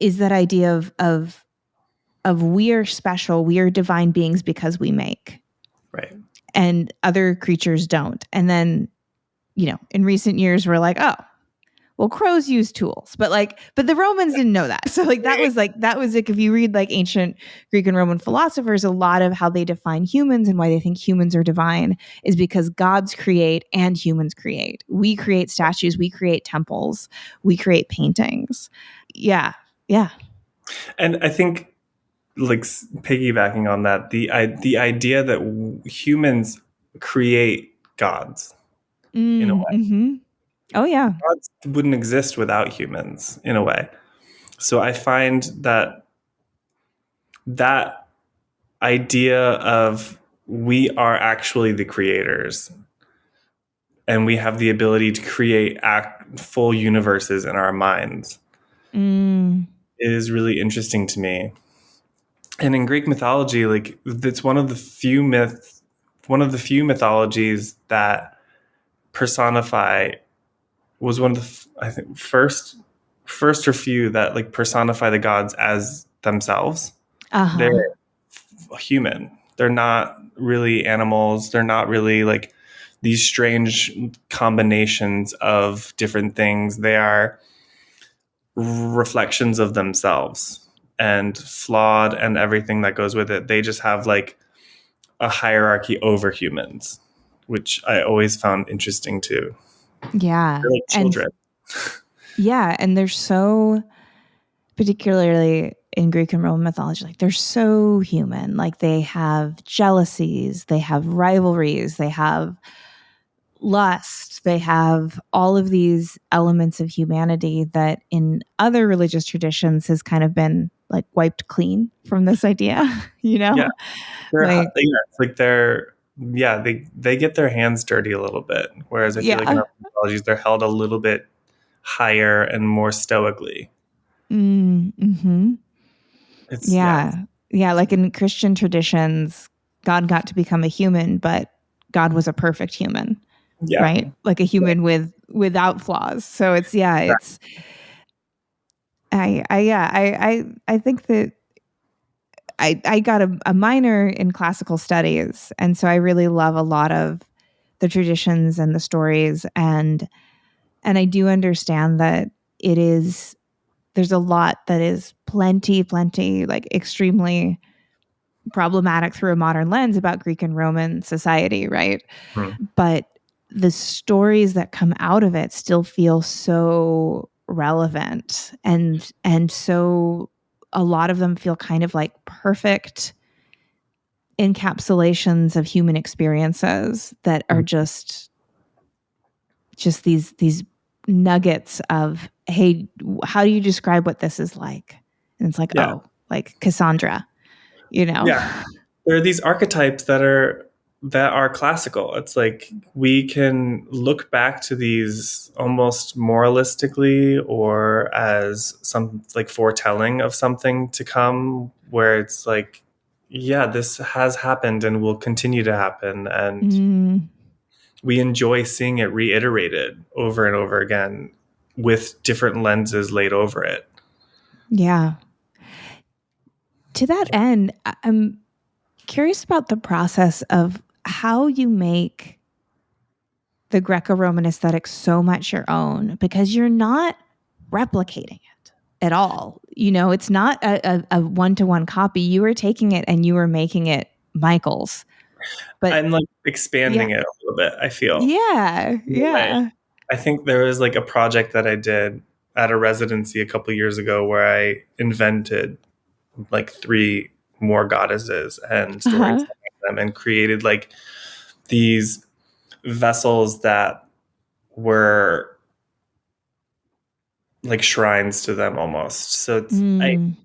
Speaker 2: is that idea of we are special, we are divine beings because we make.
Speaker 1: Right.
Speaker 2: And other creatures don't. And then, in recent years, we're like, oh, well, crows use tools, but the Romans didn't know that. So that was like, if you read like ancient Greek and Roman philosophers, a lot of how they define humans and why they think humans are divine is because gods create and humans create. We create statues, we create temples, we create paintings. Yeah. Yeah.
Speaker 1: And I think, like, piggybacking on that, the idea that humans create gods in a way.
Speaker 2: Mm-hmm. Oh, yeah.
Speaker 1: Gods wouldn't exist without humans in a way. So I find that idea of we are actually the creators and we have the ability to create full universes in our minds is really interesting to me. And in Greek mythology, like, it's one of the few mythologies that personify, was one of the, I think, first or few that like personify the gods as themselves.
Speaker 2: Uh-huh.
Speaker 1: They're human. They're not really animals. They're not really like these strange combinations of different things. They are reflections of themselves, and flawed and everything that goes with it. They just have like a hierarchy over humans, which I always found interesting too.
Speaker 2: Yeah.
Speaker 1: They're like children.
Speaker 2: Yeah. And they're so, particularly in Greek and Roman mythology, like they're so human. Like they have jealousies, they have rivalries, they have lust, they have all of these elements of humanity that in other religious traditions has kind of been like wiped clean from this idea,
Speaker 1: Yeah,
Speaker 2: like,
Speaker 1: it's like they get their hands dirty a little bit, whereas I feel like in
Speaker 2: yeah.
Speaker 1: other mythologies they're held a little bit higher and more stoically.
Speaker 2: Mm-hmm.
Speaker 1: It's
Speaker 2: Yeah. Yeah. Like in Christian traditions, God got to become a human, but God was a perfect human,
Speaker 1: yeah,
Speaker 2: right? Like a human without flaws. So I think that I got a minor in classical studies. And so I really love a lot of the traditions and the stories. And I do understand that there's a lot that is plenty, like extremely problematic through a modern lens about Greek and Roman society, right?
Speaker 1: Mhm.
Speaker 2: But the stories that come out of it still feel so relevant, and so a lot of them feel kind of like perfect encapsulations of human experiences that are just these nuggets of, hey, how do you describe what this is like? And it's like,
Speaker 1: Yeah,
Speaker 2: oh, like Cassandra,
Speaker 1: yeah. There are these archetypes that are classical. It's like we can look back to these almost moralistically or as some like foretelling of something to come, where it's like, yeah, this has happened and will continue to happen, and
Speaker 2: mm,
Speaker 1: we enjoy seeing it reiterated over and over again with different lenses laid over it.
Speaker 2: yeah. To that end, I'm curious about the process of how you make the Greco-Roman aesthetic so much your own, because you're not replicating it at all. It's not a one-to-one copy. You are taking it and you are making it Michael's. But
Speaker 1: I'm like
Speaker 2: yeah,
Speaker 1: expanding it a little bit, I feel.
Speaker 2: yeah,
Speaker 1: Right.
Speaker 2: yeah.
Speaker 1: I think there was like a project that I did at a residency a couple years ago where I invented like 3 more goddesses and stories
Speaker 2: Uh-huh.
Speaker 1: behind them, and created like these vessels that were like shrines to them almost. So
Speaker 2: Mm.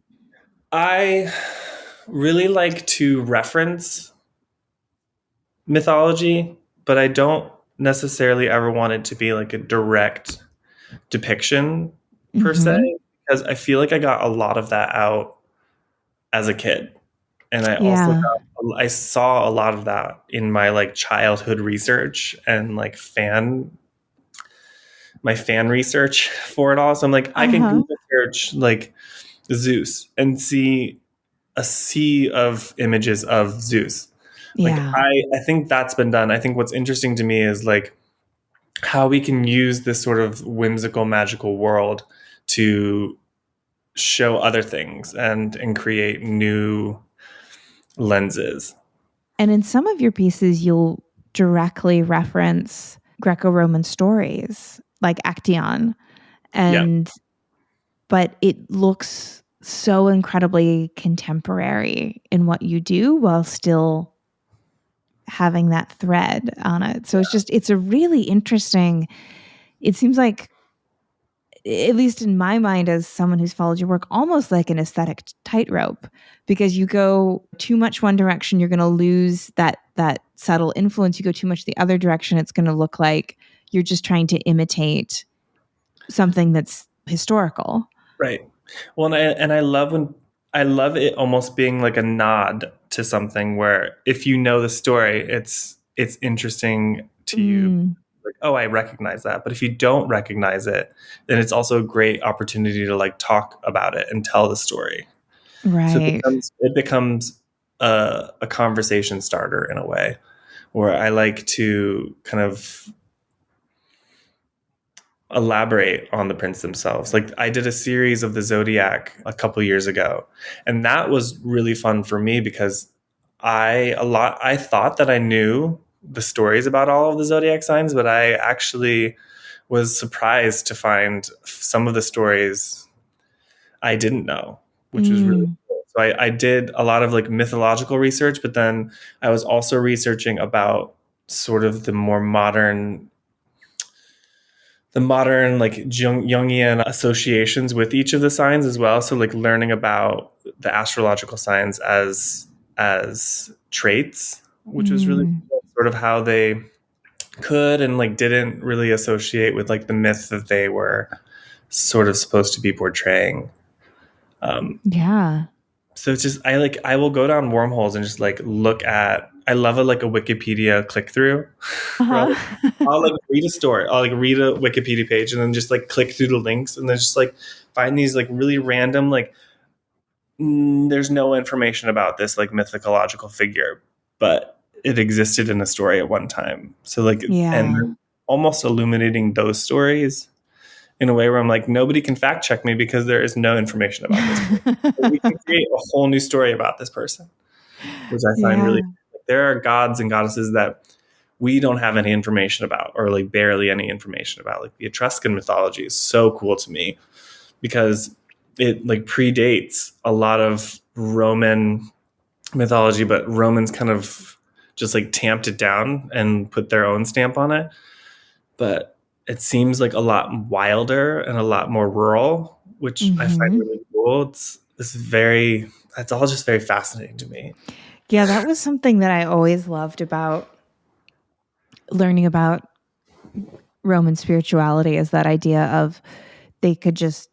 Speaker 1: I really like to reference mythology, but I don't necessarily ever want it to be like a direct depiction per se,
Speaker 2: Mm-hmm.
Speaker 1: because I feel like I got a lot of that out as a kid. And
Speaker 2: Yeah.
Speaker 1: I saw a lot of that in my like childhood research and like my fan research for it all. So I'm like, I can
Speaker 2: Uh-huh.
Speaker 1: Google search like Zeus and see a sea of images of Zeus. Like
Speaker 2: Yeah.
Speaker 1: I think that's been done. I think what's interesting to me is like how we can use this sort of whimsical magical world to show other things and create new lenses.
Speaker 2: And in some of your pieces, you'll directly reference Greco-Roman stories like Actaeon,
Speaker 1: Yeah.
Speaker 2: and but it looks so incredibly contemporary in what you do while still having that thread on it. So it's a really interesting, it seems like, at least in my mind, as someone who's followed your work, almost like an aesthetic tightrope, because you go too much one direction, you're going to lose that subtle influence. You go too much the other direction, it's going to look like you're just trying to imitate something that's historical.
Speaker 1: Right. Well, and I love when I love it almost being like a nod to something where if you know the story, it's interesting to you.
Speaker 2: Mm,
Speaker 1: Like, oh, I recognize that. But if you don't recognize it, then it's also a great opportunity to like talk about it and tell the story. So
Speaker 2: right.
Speaker 1: it becomes a conversation starter in a way, where I like to kind of elaborate on the prints themselves. Like I did a series of the zodiac a couple years ago, and that was really fun for me because I thought that I knew the stories about all of the zodiac signs, but I actually was surprised to find some of the stories I didn't know, which was really
Speaker 2: Mm,
Speaker 1: cool. So I did a lot of like mythological research, but then I was also researching about sort of the modern like Jungian associations with each of the signs as well. So like learning about the astrological signs as traits, which was really
Speaker 2: mm.
Speaker 1: cool, sort of how they could and like didn't really associate with like the myth that they were sort of supposed to be portraying. Um,
Speaker 2: Yeah.
Speaker 1: so it's just I will go down wormholes and just like look at. I love a Wikipedia click through where
Speaker 2: Uh-huh.
Speaker 1: I'll like read a story. I'll like read a Wikipedia page and then just like click through the links and then just like find these like really random like there's no information about this like mythological figure, but it existed in a story at one time. So like and
Speaker 2: Yeah.
Speaker 1: almost illuminating those stories in a way where I'm like nobody can fact check me because there is no information about this person. We can create a whole new story about this person, which I find
Speaker 2: Yeah.
Speaker 1: really like, there are gods and goddesses that we don't have any information about or like barely any information about. Like the Etruscan mythology is so cool to me because it like predates a lot of Roman mythology, but Romans kind of just like tamped it down and put their own stamp on it. But it seems like a lot wilder and a lot more rural, which I find
Speaker 2: Hmm.
Speaker 1: really cool. It's all just very fascinating to me.
Speaker 2: Yeah, that was something that I always loved about learning about Roman spirituality, is that idea of they could just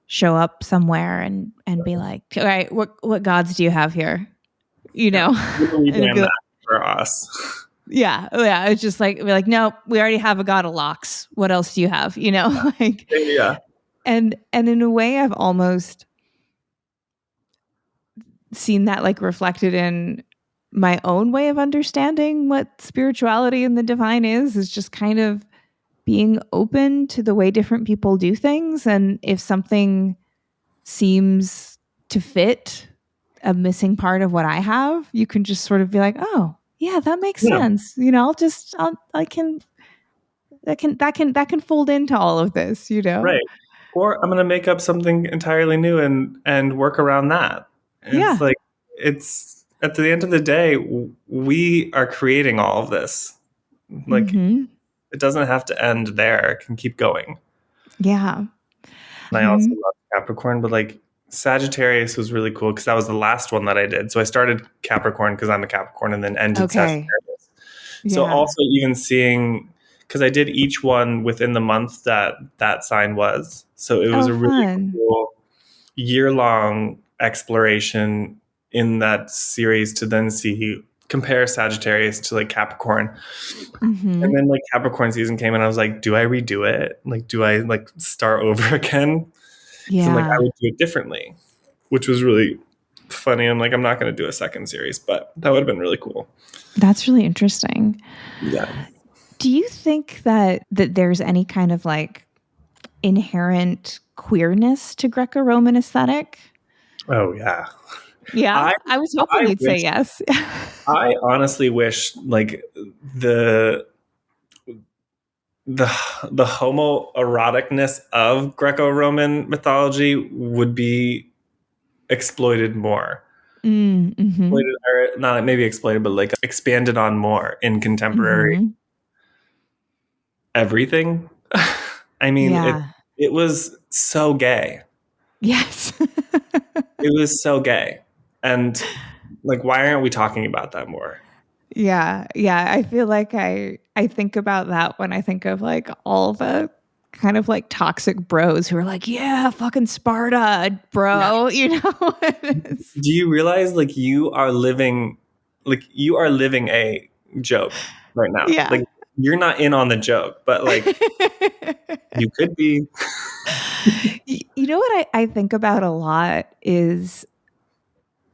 Speaker 2: show up somewhere and be like, all right, what gods do you have here? You
Speaker 1: Yeah.
Speaker 2: know?
Speaker 1: We're gonna
Speaker 2: And it'd be
Speaker 1: rebrand
Speaker 2: like,
Speaker 1: that for us.
Speaker 2: yeah, yeah. It's just like we're like, no, we already have a god of locks. What else do you have? You know, like,
Speaker 1: Yeah.
Speaker 2: and in a way, I've almost seen that like reflected in my own way of understanding what spirituality and the divine is just kind of being open to the way different people do things. And if something seems to fit a missing part of what I have, you can just sort of be like, oh, yeah, that makes
Speaker 1: Yeah.
Speaker 2: sense. You know, I can, that can fold into all of this, you know?
Speaker 1: Right. Or I'm going to make up something entirely new and work around that. It's
Speaker 2: Yeah.
Speaker 1: like it's at the end of the day, we are creating all of this. Like,
Speaker 2: Mm-hmm.
Speaker 1: it doesn't have to end there. It can keep going.
Speaker 2: Yeah.
Speaker 1: And I also
Speaker 2: Mm-hmm.
Speaker 1: love Capricorn, but like Sagittarius was really cool because that was the last one that I did. So I started Capricorn because I'm a Capricorn and then ended
Speaker 2: Okay.
Speaker 1: Sagittarius. So
Speaker 2: Yeah.
Speaker 1: also even seeing, because I did each one within the month that that sign was. So it was
Speaker 2: Oh,
Speaker 1: a really
Speaker 2: fun.
Speaker 1: cool year-long exploration in that series to then see compare Sagittarius to like Capricorn.
Speaker 2: Mm-hmm.
Speaker 1: And then like Capricorn season came and I was like, do I redo it? Like, do I like start over again? Because I'm like, I
Speaker 2: Yeah.
Speaker 1: would do it differently, which was really funny. I'm like, I'm not going to do a second series, but that would have been really cool.
Speaker 2: That's really interesting.
Speaker 1: Yeah.
Speaker 2: Do you think that there's any kind of like inherent queerness to Greco-Roman aesthetic?
Speaker 1: Oh yeah.
Speaker 2: Yeah.
Speaker 1: I
Speaker 2: I was hoping
Speaker 1: I
Speaker 2: you'd say
Speaker 1: wish
Speaker 2: yes.
Speaker 1: I honestly wish like the the the homoeroticness of Greco-Roman mythology would be exploited more.
Speaker 2: Mm-hmm.
Speaker 1: Exploited, or not maybe exploited, but like expanded on more in contemporary
Speaker 2: Mm-hmm.
Speaker 1: everything. I mean,
Speaker 2: Yeah.
Speaker 1: it was so gay.
Speaker 2: Yes.
Speaker 1: It was so gay. And like, why aren't we talking about that more?
Speaker 2: Yeah, yeah. I feel like I think about that when I think of like all the kind of like toxic bros who are like, yeah, fucking Sparta,
Speaker 1: Yeah.
Speaker 2: bro. You know?
Speaker 1: Do you realize like you are living a joke right now?
Speaker 2: Yeah.
Speaker 1: Like you're not in on the joke, but like you could be.
Speaker 2: You know what I think about a lot is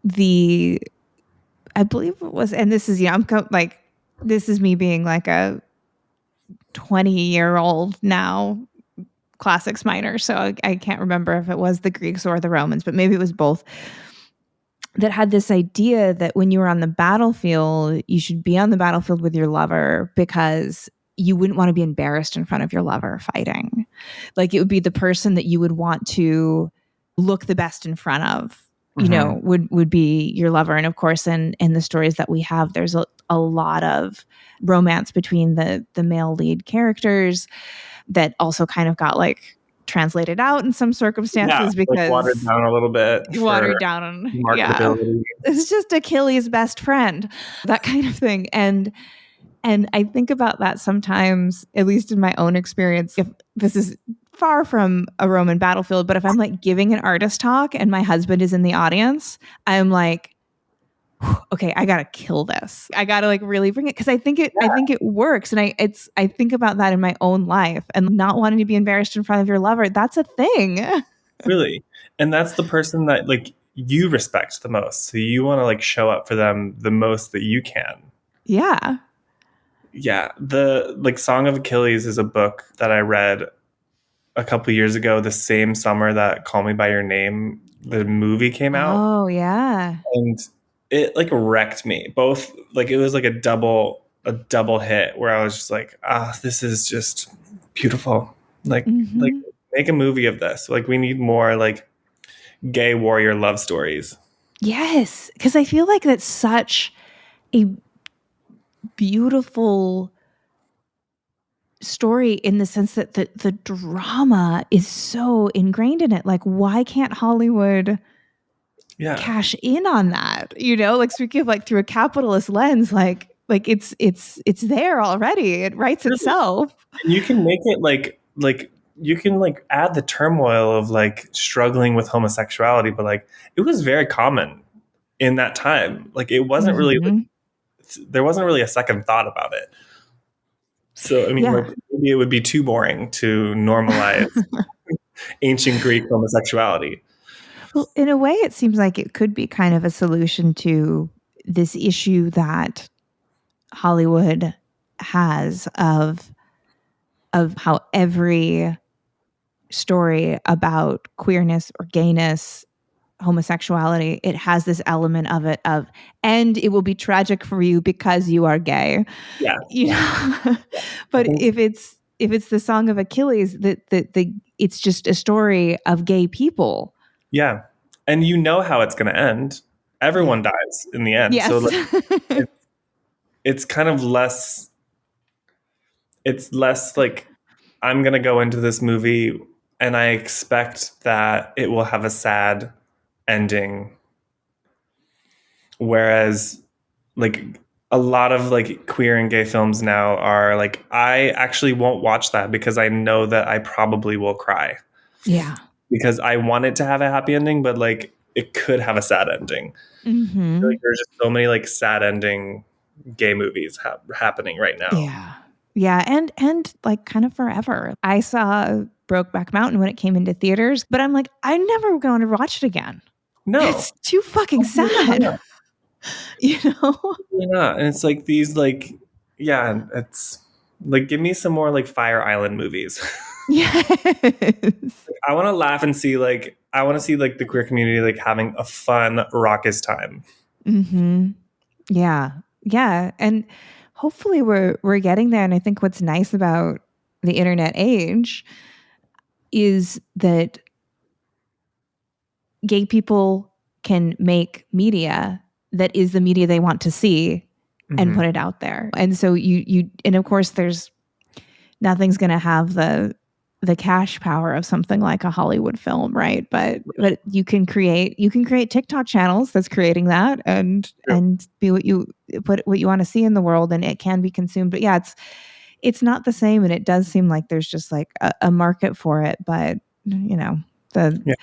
Speaker 2: the I believe it was, and this is like this is me being like a 20-year-old now classics minor, so I can't remember if it was the Greeks or the Romans, but maybe it was both, that had this idea that when you were on the battlefield, you should be on the battlefield with your lover because you wouldn't want to be embarrassed in front of your lover fighting. Like it would be the person that you would want to look the best in front of,
Speaker 1: Mhm.
Speaker 2: would be your lover. And of course, in the stories that we have, there's a lot of romance between the male lead characters that also kind of got like translated out in some
Speaker 1: Yeah,
Speaker 2: circumstances
Speaker 1: like watered
Speaker 2: because
Speaker 1: down a little bit for
Speaker 2: watered down on, yeah,
Speaker 1: marketability.
Speaker 2: it's just Achilles' best friend, that kind of thing. And I think about that sometimes, at least in my own experience, if this is far from a Roman battlefield, but if I'm like giving an artist talk and my husband is in the audience, I'm like, okay, I gotta kill this. I gotta like really bring it because I think it works. And I think about that in my own life and not wanting to be embarrassed in front of your lover. That's a thing.
Speaker 1: Really. And that's the person that like you respect the most. So you want to like show up for them the most that you can.
Speaker 2: Yeah.
Speaker 1: Yeah, the like Song of Achilles is a book that I read a couple years ago, the same summer that Call Me by Your Name, the movie came out,
Speaker 2: Oh yeah.
Speaker 1: and it like wrecked me. Both like it was like a double hit where I was just like, ah, this is just beautiful. Like
Speaker 2: Hmm.
Speaker 1: make a movie of this. Like we need more like gay warrior love stories.
Speaker 2: Yes, because I feel like that's such a beautiful story in the sense that the drama is so ingrained in it. Like, why can't Hollywood
Speaker 1: Yeah.
Speaker 2: cash in on that? Like speaking of like through a capitalist lens, like it's there already. It writes
Speaker 1: Really.
Speaker 2: itself.
Speaker 1: And you can make it like you can like add the turmoil of like struggling with homosexuality, but like it was very common in that time. Like it wasn't really like
Speaker 2: Hmm.
Speaker 1: there wasn't really a second thought about it. So I mean like
Speaker 2: Yeah.
Speaker 1: maybe it would be too boring to normalize ancient Greek homosexuality.
Speaker 2: Well, in a way, it seems like it could be kind of a solution to this issue that Hollywood has of how every story about queerness or gayness, homosexuality, it has this element of it of, and it will be tragic for you because you are gay.
Speaker 1: Yeah.
Speaker 2: You
Speaker 1: Yeah.
Speaker 2: know?
Speaker 1: I
Speaker 2: But
Speaker 1: think
Speaker 2: if it's the Song of Achilles, the it's just a story of gay people.
Speaker 1: yeah. And you know how it's gonna end everyone dies in the end. So
Speaker 2: Yes.
Speaker 1: like it's kind of less, it's less like I'm going to go into this movie and I expect that it will have a sad ending. Whereas like a lot of like queer and gay films now are like, I actually won't watch that because I know that I probably will cry
Speaker 2: Yeah.
Speaker 1: because I want it to have a happy ending, but like it could have a sad ending. I feel
Speaker 2: Mm-hmm.
Speaker 1: like there's just so many like sad ending gay movies happening right now.
Speaker 2: Yeah. Yeah. And like kind of forever. I saw Brokeback Mountain when it came into theaters, but I'm like, I'm never going to watch it again.
Speaker 1: No,
Speaker 2: It's too fucking
Speaker 1: absolutely
Speaker 2: sad.
Speaker 1: not.
Speaker 2: You know?
Speaker 1: Absolutely not. And it's like these like, yeah, it's like give me some more like Fire Island movies.
Speaker 2: Yes.
Speaker 1: I want to laugh and see like I want to see like the queer community like having a fun raucous time.
Speaker 2: Mm-hmm. Yeah. Yeah. And hopefully we're getting there. And I think what's nice about the internet age is that gay people can make media that is the media they want to see and put
Speaker 1: Hmm.
Speaker 2: it out there. And so you and of course there's nothing's going to have the cash power of something like a Hollywood film, right? But you can create TikTok channels that's creating that
Speaker 1: True.
Speaker 2: and be what you put what you want to see in the world, and it can be consumed. But yeah, it's not the same, and it does seem like there's just like a market for it. But the
Speaker 1: Yeah.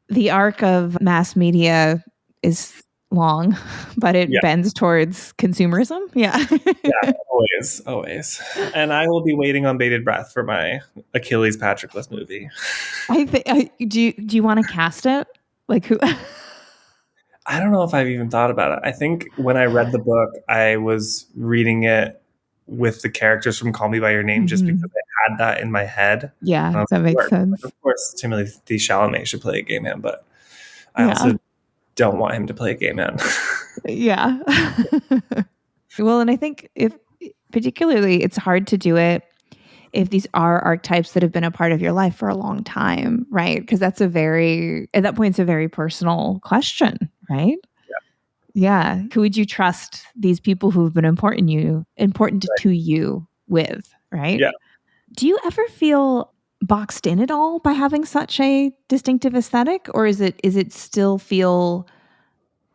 Speaker 2: the arc of mass media is long, but it
Speaker 1: Yeah.
Speaker 2: bends towards consumerism. Yeah.
Speaker 1: Yeah. Always. Always. And I will be waiting on bated breath for my Achilles Patroclus movie.
Speaker 2: I think. Do you want to cast it? Like who?
Speaker 1: I don't know if I've even thought about it. I think when I read the book, I was reading it with the characters from Call Me by Your Name just because
Speaker 2: Mhm.
Speaker 1: I had that in my head.
Speaker 2: Yeah,
Speaker 1: And I was
Speaker 2: that
Speaker 1: like,
Speaker 2: makes
Speaker 1: "Word." Like,
Speaker 2: sense.
Speaker 1: of course, Timothy Chalamet should play a gay man, but I
Speaker 2: Yeah,
Speaker 1: also don't want him to play a gay man.
Speaker 2: yeah. Well, and I think if particularly it's hard to do it if these are archetypes that have been a part of your life for a long time, right? Because that's at that point, it's a very personal question, right? Yeah. Who would you trust these people who've been important to you with, right?
Speaker 1: Yeah.
Speaker 2: Do you ever feel boxed in at all by having such a distinctive aesthetic, or is it still feel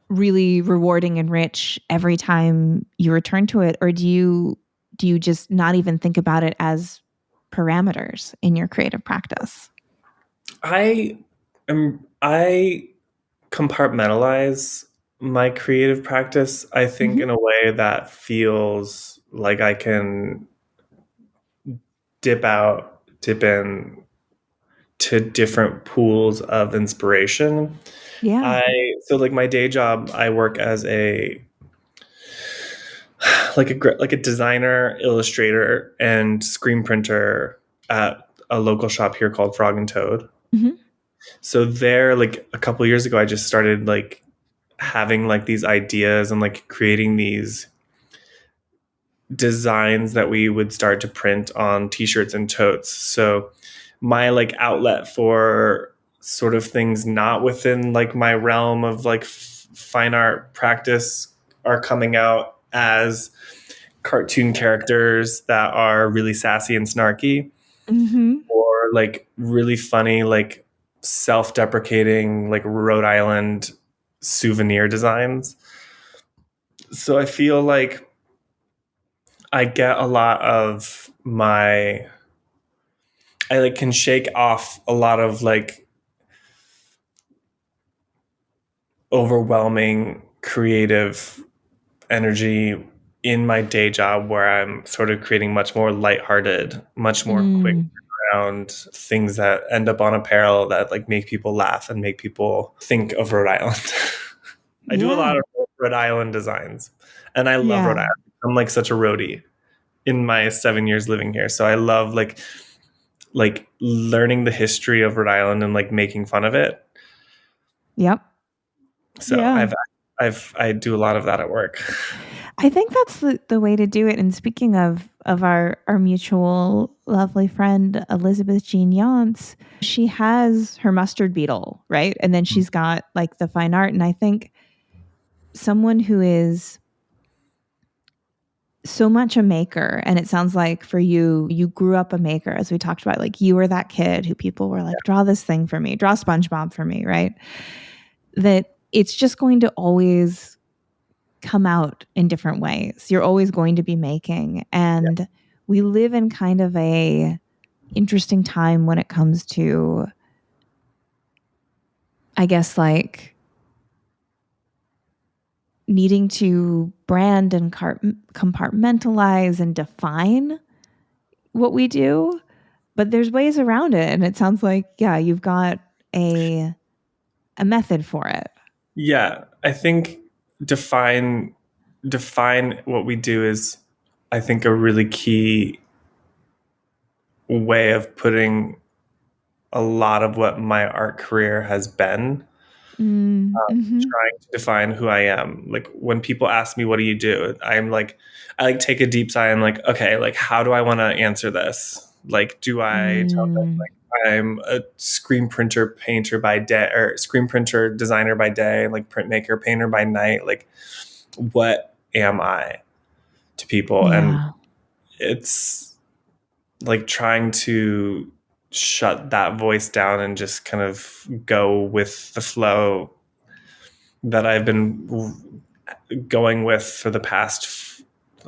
Speaker 2: really rewarding and rich every time you return to it, or do you just not even think about it as parameters in your creative practice?
Speaker 1: I compartmentalize my creative practice, I think,
Speaker 2: Mhm.
Speaker 1: in a way that feels like I can dip in to different pools of inspiration.
Speaker 2: Yeah.
Speaker 1: I so like my day job, I work as a like a designer, illustrator, and screen printer at a local shop here called Frog and Toad.
Speaker 2: Mhm.
Speaker 1: So there, like a couple years ago, I just started like having like these ideas and like creating these designs that we would start to print on t-shirts and totes. So my like outlet for sort of things not within like my realm of like fine art practice are coming out as cartoon characters that are really sassy and snarky,
Speaker 2: Mhm.
Speaker 1: or like really funny like self-deprecating like Rhode Island souvenir designs. So I feel like I get a lot of my I like can shake off a lot of like overwhelming creative energy in my day job where I'm sort of creating much more lighthearted, much more quick
Speaker 2: Mm.
Speaker 1: around things that end up on apparel that like make people laugh and make people think of Rhode Island. I do a
Speaker 2: Yeah.
Speaker 1: lot of Rhode Island designs and I love Rhode
Speaker 2: Yeah.
Speaker 1: Island. I'm like such a roadie in my 7 years living here. So I love like learning the history of Rhode Island and like making fun of it.
Speaker 2: Yep.
Speaker 1: So
Speaker 2: Yeah.
Speaker 1: I do a lot of that at work.
Speaker 2: I think that's the way to do it. And speaking of our mutual lovely friend Elizabeth Jean Yance, she has her mustard beetle, right? And then she's got like the fine art. And I think someone who is so much a maker, and it sounds like for you, you grew up a maker, as we talked about, like you were that kid who people were like, draw this thing for me, draw SpongeBob for me, right? That it's just going to always come out in different ways. You're always going to be making. And we live in kind of a interesting time when it comes to, I guess, like needing to brand and compartmentalize and define what we do, but there's ways around it. And it sounds like, yeah, you've got a method for it.
Speaker 1: Yeah, I think define what we do is, I think, a really key way of putting a lot of what my art career has been. Trying to define who I am. Like when people ask me, what do you do? I'm like, I like take a deep sigh and like, okay, like how do I want to answer this? Like, do I tell them like I'm a screen printer painter by day, or screen printer designer by day, like printmaker painter by night? Like, what am I to people? And
Speaker 2: Yeah.
Speaker 1: it's like trying to shut that voice down and just kind of go with the flow that I've been going with for the past,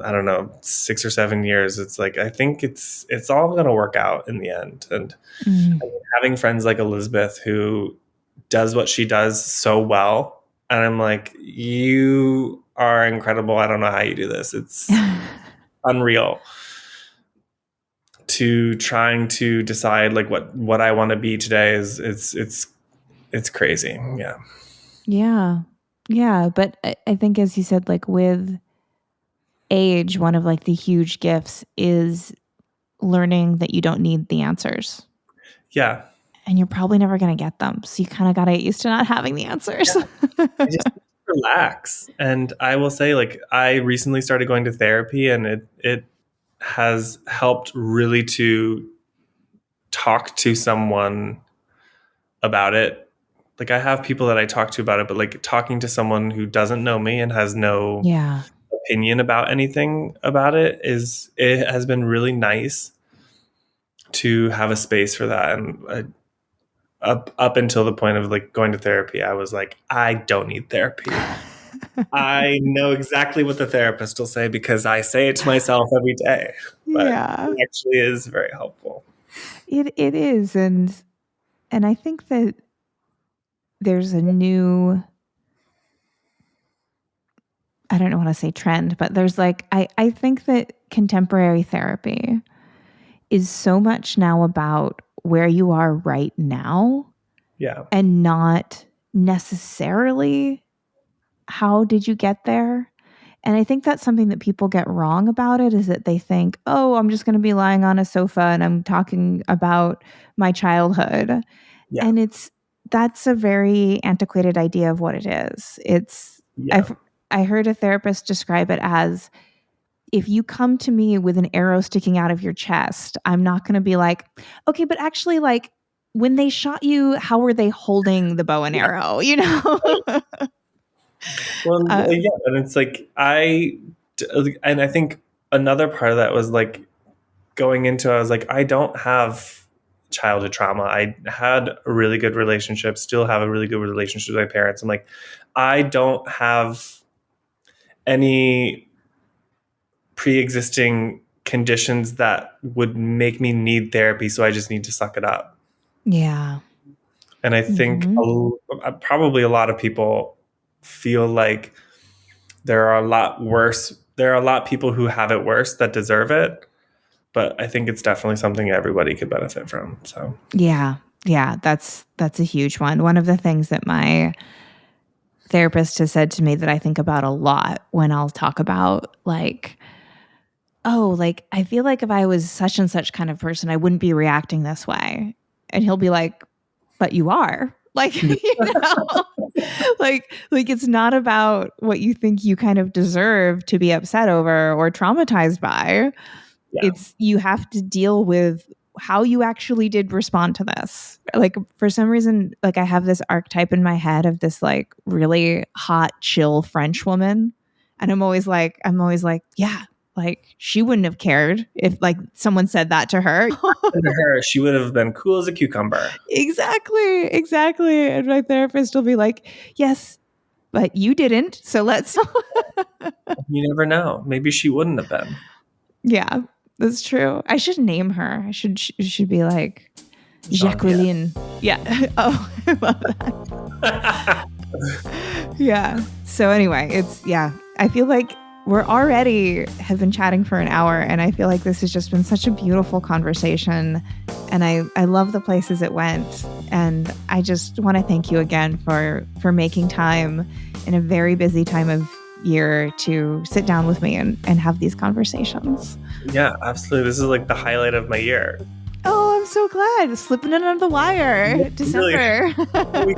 Speaker 1: I don't know, 6 or 7 years. It's like, I think it's all going to work out in the end. And I mean, having friends like Elizabeth who does what she does so well, and I'm like, you are incredible. I don't know how you do this. It's unreal. To trying to decide like what I want to be today is it's crazy. Yeah.
Speaker 2: Yeah. Yeah. But I think, as you said, like with age, one of like the huge gifts is learning that you don't need the answers.
Speaker 1: Yeah.
Speaker 2: And you're probably never going to get them. So you kind of got to get used to not having the answers.
Speaker 1: I just relax. And I will say, like, I recently started going to therapy, and it has helped really to talk to someone about it. Like, I have people that I talk to about it, but like talking to someone who doesn't know me and has no
Speaker 2: Yeah.
Speaker 1: opinion about anything about it has been really nice to have a space for that. And up until the point of like going to therapy, I was like, I don't need therapy. I know exactly what the therapist will say because I say it to myself every day. But
Speaker 2: Yeah.
Speaker 1: it actually is very helpful.
Speaker 2: It is. And I think that there's a new, I don't want to say trend, but there's like, I think that contemporary therapy is so much now about where you are right now
Speaker 1: Yeah.
Speaker 2: and not necessarily how did you get there. And I think that's something that people get wrong about it, is that they think, oh, I'm just going to be lying on a sofa and I'm talking about my childhood.
Speaker 1: Yeah.
Speaker 2: And that's a very antiquated idea of what it is.
Speaker 1: Yeah.
Speaker 2: I heard a therapist describe it as, if you come to me with an arrow sticking out of your chest, I'm not going to be like, okay, but actually, like, when they shot you, how were they holding the bow and
Speaker 1: Yeah.
Speaker 2: arrow? You know?
Speaker 1: Well, yeah. And it's like, and I think another part of that was like going into, I was like, I don't have childhood trauma. I had a really good relationship, still have a really good relationship with my parents. I'm like, I don't have any pre-existing conditions that would make me need therapy, so I just need to suck it up.
Speaker 2: Yeah.
Speaker 1: And I think probably a lot of people feel like there are a lot of people who have it worse that deserve it, but I think it's definitely something everybody could benefit from. So
Speaker 2: Yeah. Yeah. That's a huge one. One of the things that my therapist has said to me that I think about a lot when I'll talk about, like, oh, like, I feel like if I was such and such kind of person, I wouldn't be reacting this way. And he'll be like, but you are. Like, you know, like it's not about what you think you kind of deserve to be upset over or traumatized by.
Speaker 1: yeah.
Speaker 2: It's, you have to deal with how you actually did respond to this. Like, for some reason, like I have this archetype in my head of this like really hot, chill French woman. And I'm always like, yeah, like she wouldn't have cared if like someone said that to her.
Speaker 1: To her, she would have been cool as a cucumber.
Speaker 2: Exactly. And my therapist will be like, yes, but you didn't. So let's.
Speaker 1: You never know. Maybe she wouldn't have been.
Speaker 2: Yeah, that's true. I should name her. I should be like
Speaker 1: Jean-Pierre.
Speaker 2: Jacqueline. Yeah. Oh, I love that. Yeah. So anyway, I feel like we're already have been chatting for an hour, and I feel like this has just been such a beautiful conversation, and I love the places it went, and I just want to thank you again for making time in a very busy time of year to sit down with me and have these conversations.
Speaker 1: Yeah, absolutely. This is like the highlight of my year.
Speaker 2: Oh, I'm so glad. Slipping it under the wire.
Speaker 1: Yeah,
Speaker 2: December.
Speaker 1: Really. We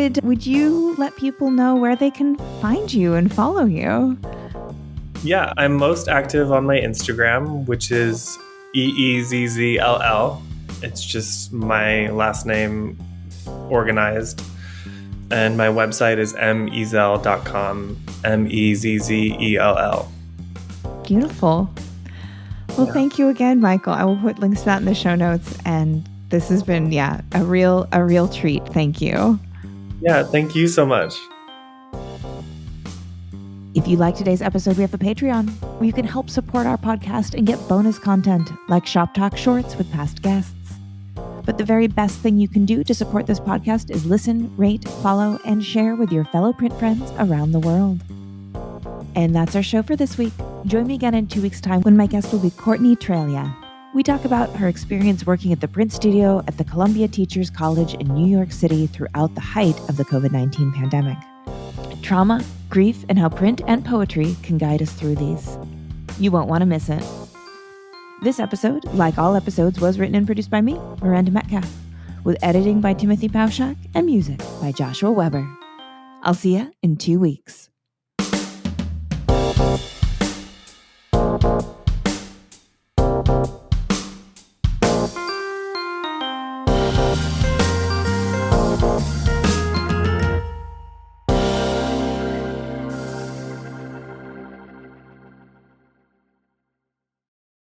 Speaker 1: did.
Speaker 2: Would you let people know where they can find you and follow you?
Speaker 1: Yeah, I'm most active on my Instagram, which is EEZZLL. It's just my last name organized. And my website is mezzell.com, mezzell.
Speaker 2: Beautiful. Well, Thank you again, Michael. I will put links to that in the show notes. And this has been, a real treat. Thank you.
Speaker 1: Yeah, thank you so much.
Speaker 2: If you like today's episode, we have a Patreon where you can help support our podcast and get bonus content like Shop Talk Shorts with past guests. But the very best thing you can do to support this podcast is listen, rate, follow, and share with your fellow print friends around the world. And that's our show for this week. Join me again in 2 weeks' time when my guest will be Courtney Trelia. We talk about her experience working at the print studio at the Columbia Teachers College in New York City throughout the height of the COVID-19 pandemic. Trauma, grief, and how print and poetry can guide us through these. You won't want to miss it. This episode, like all episodes, was written and produced by me, Miranda Metcalf, with editing by Timothy Pauschak and music by Joshua Weber. I'll see ya in 2 weeks.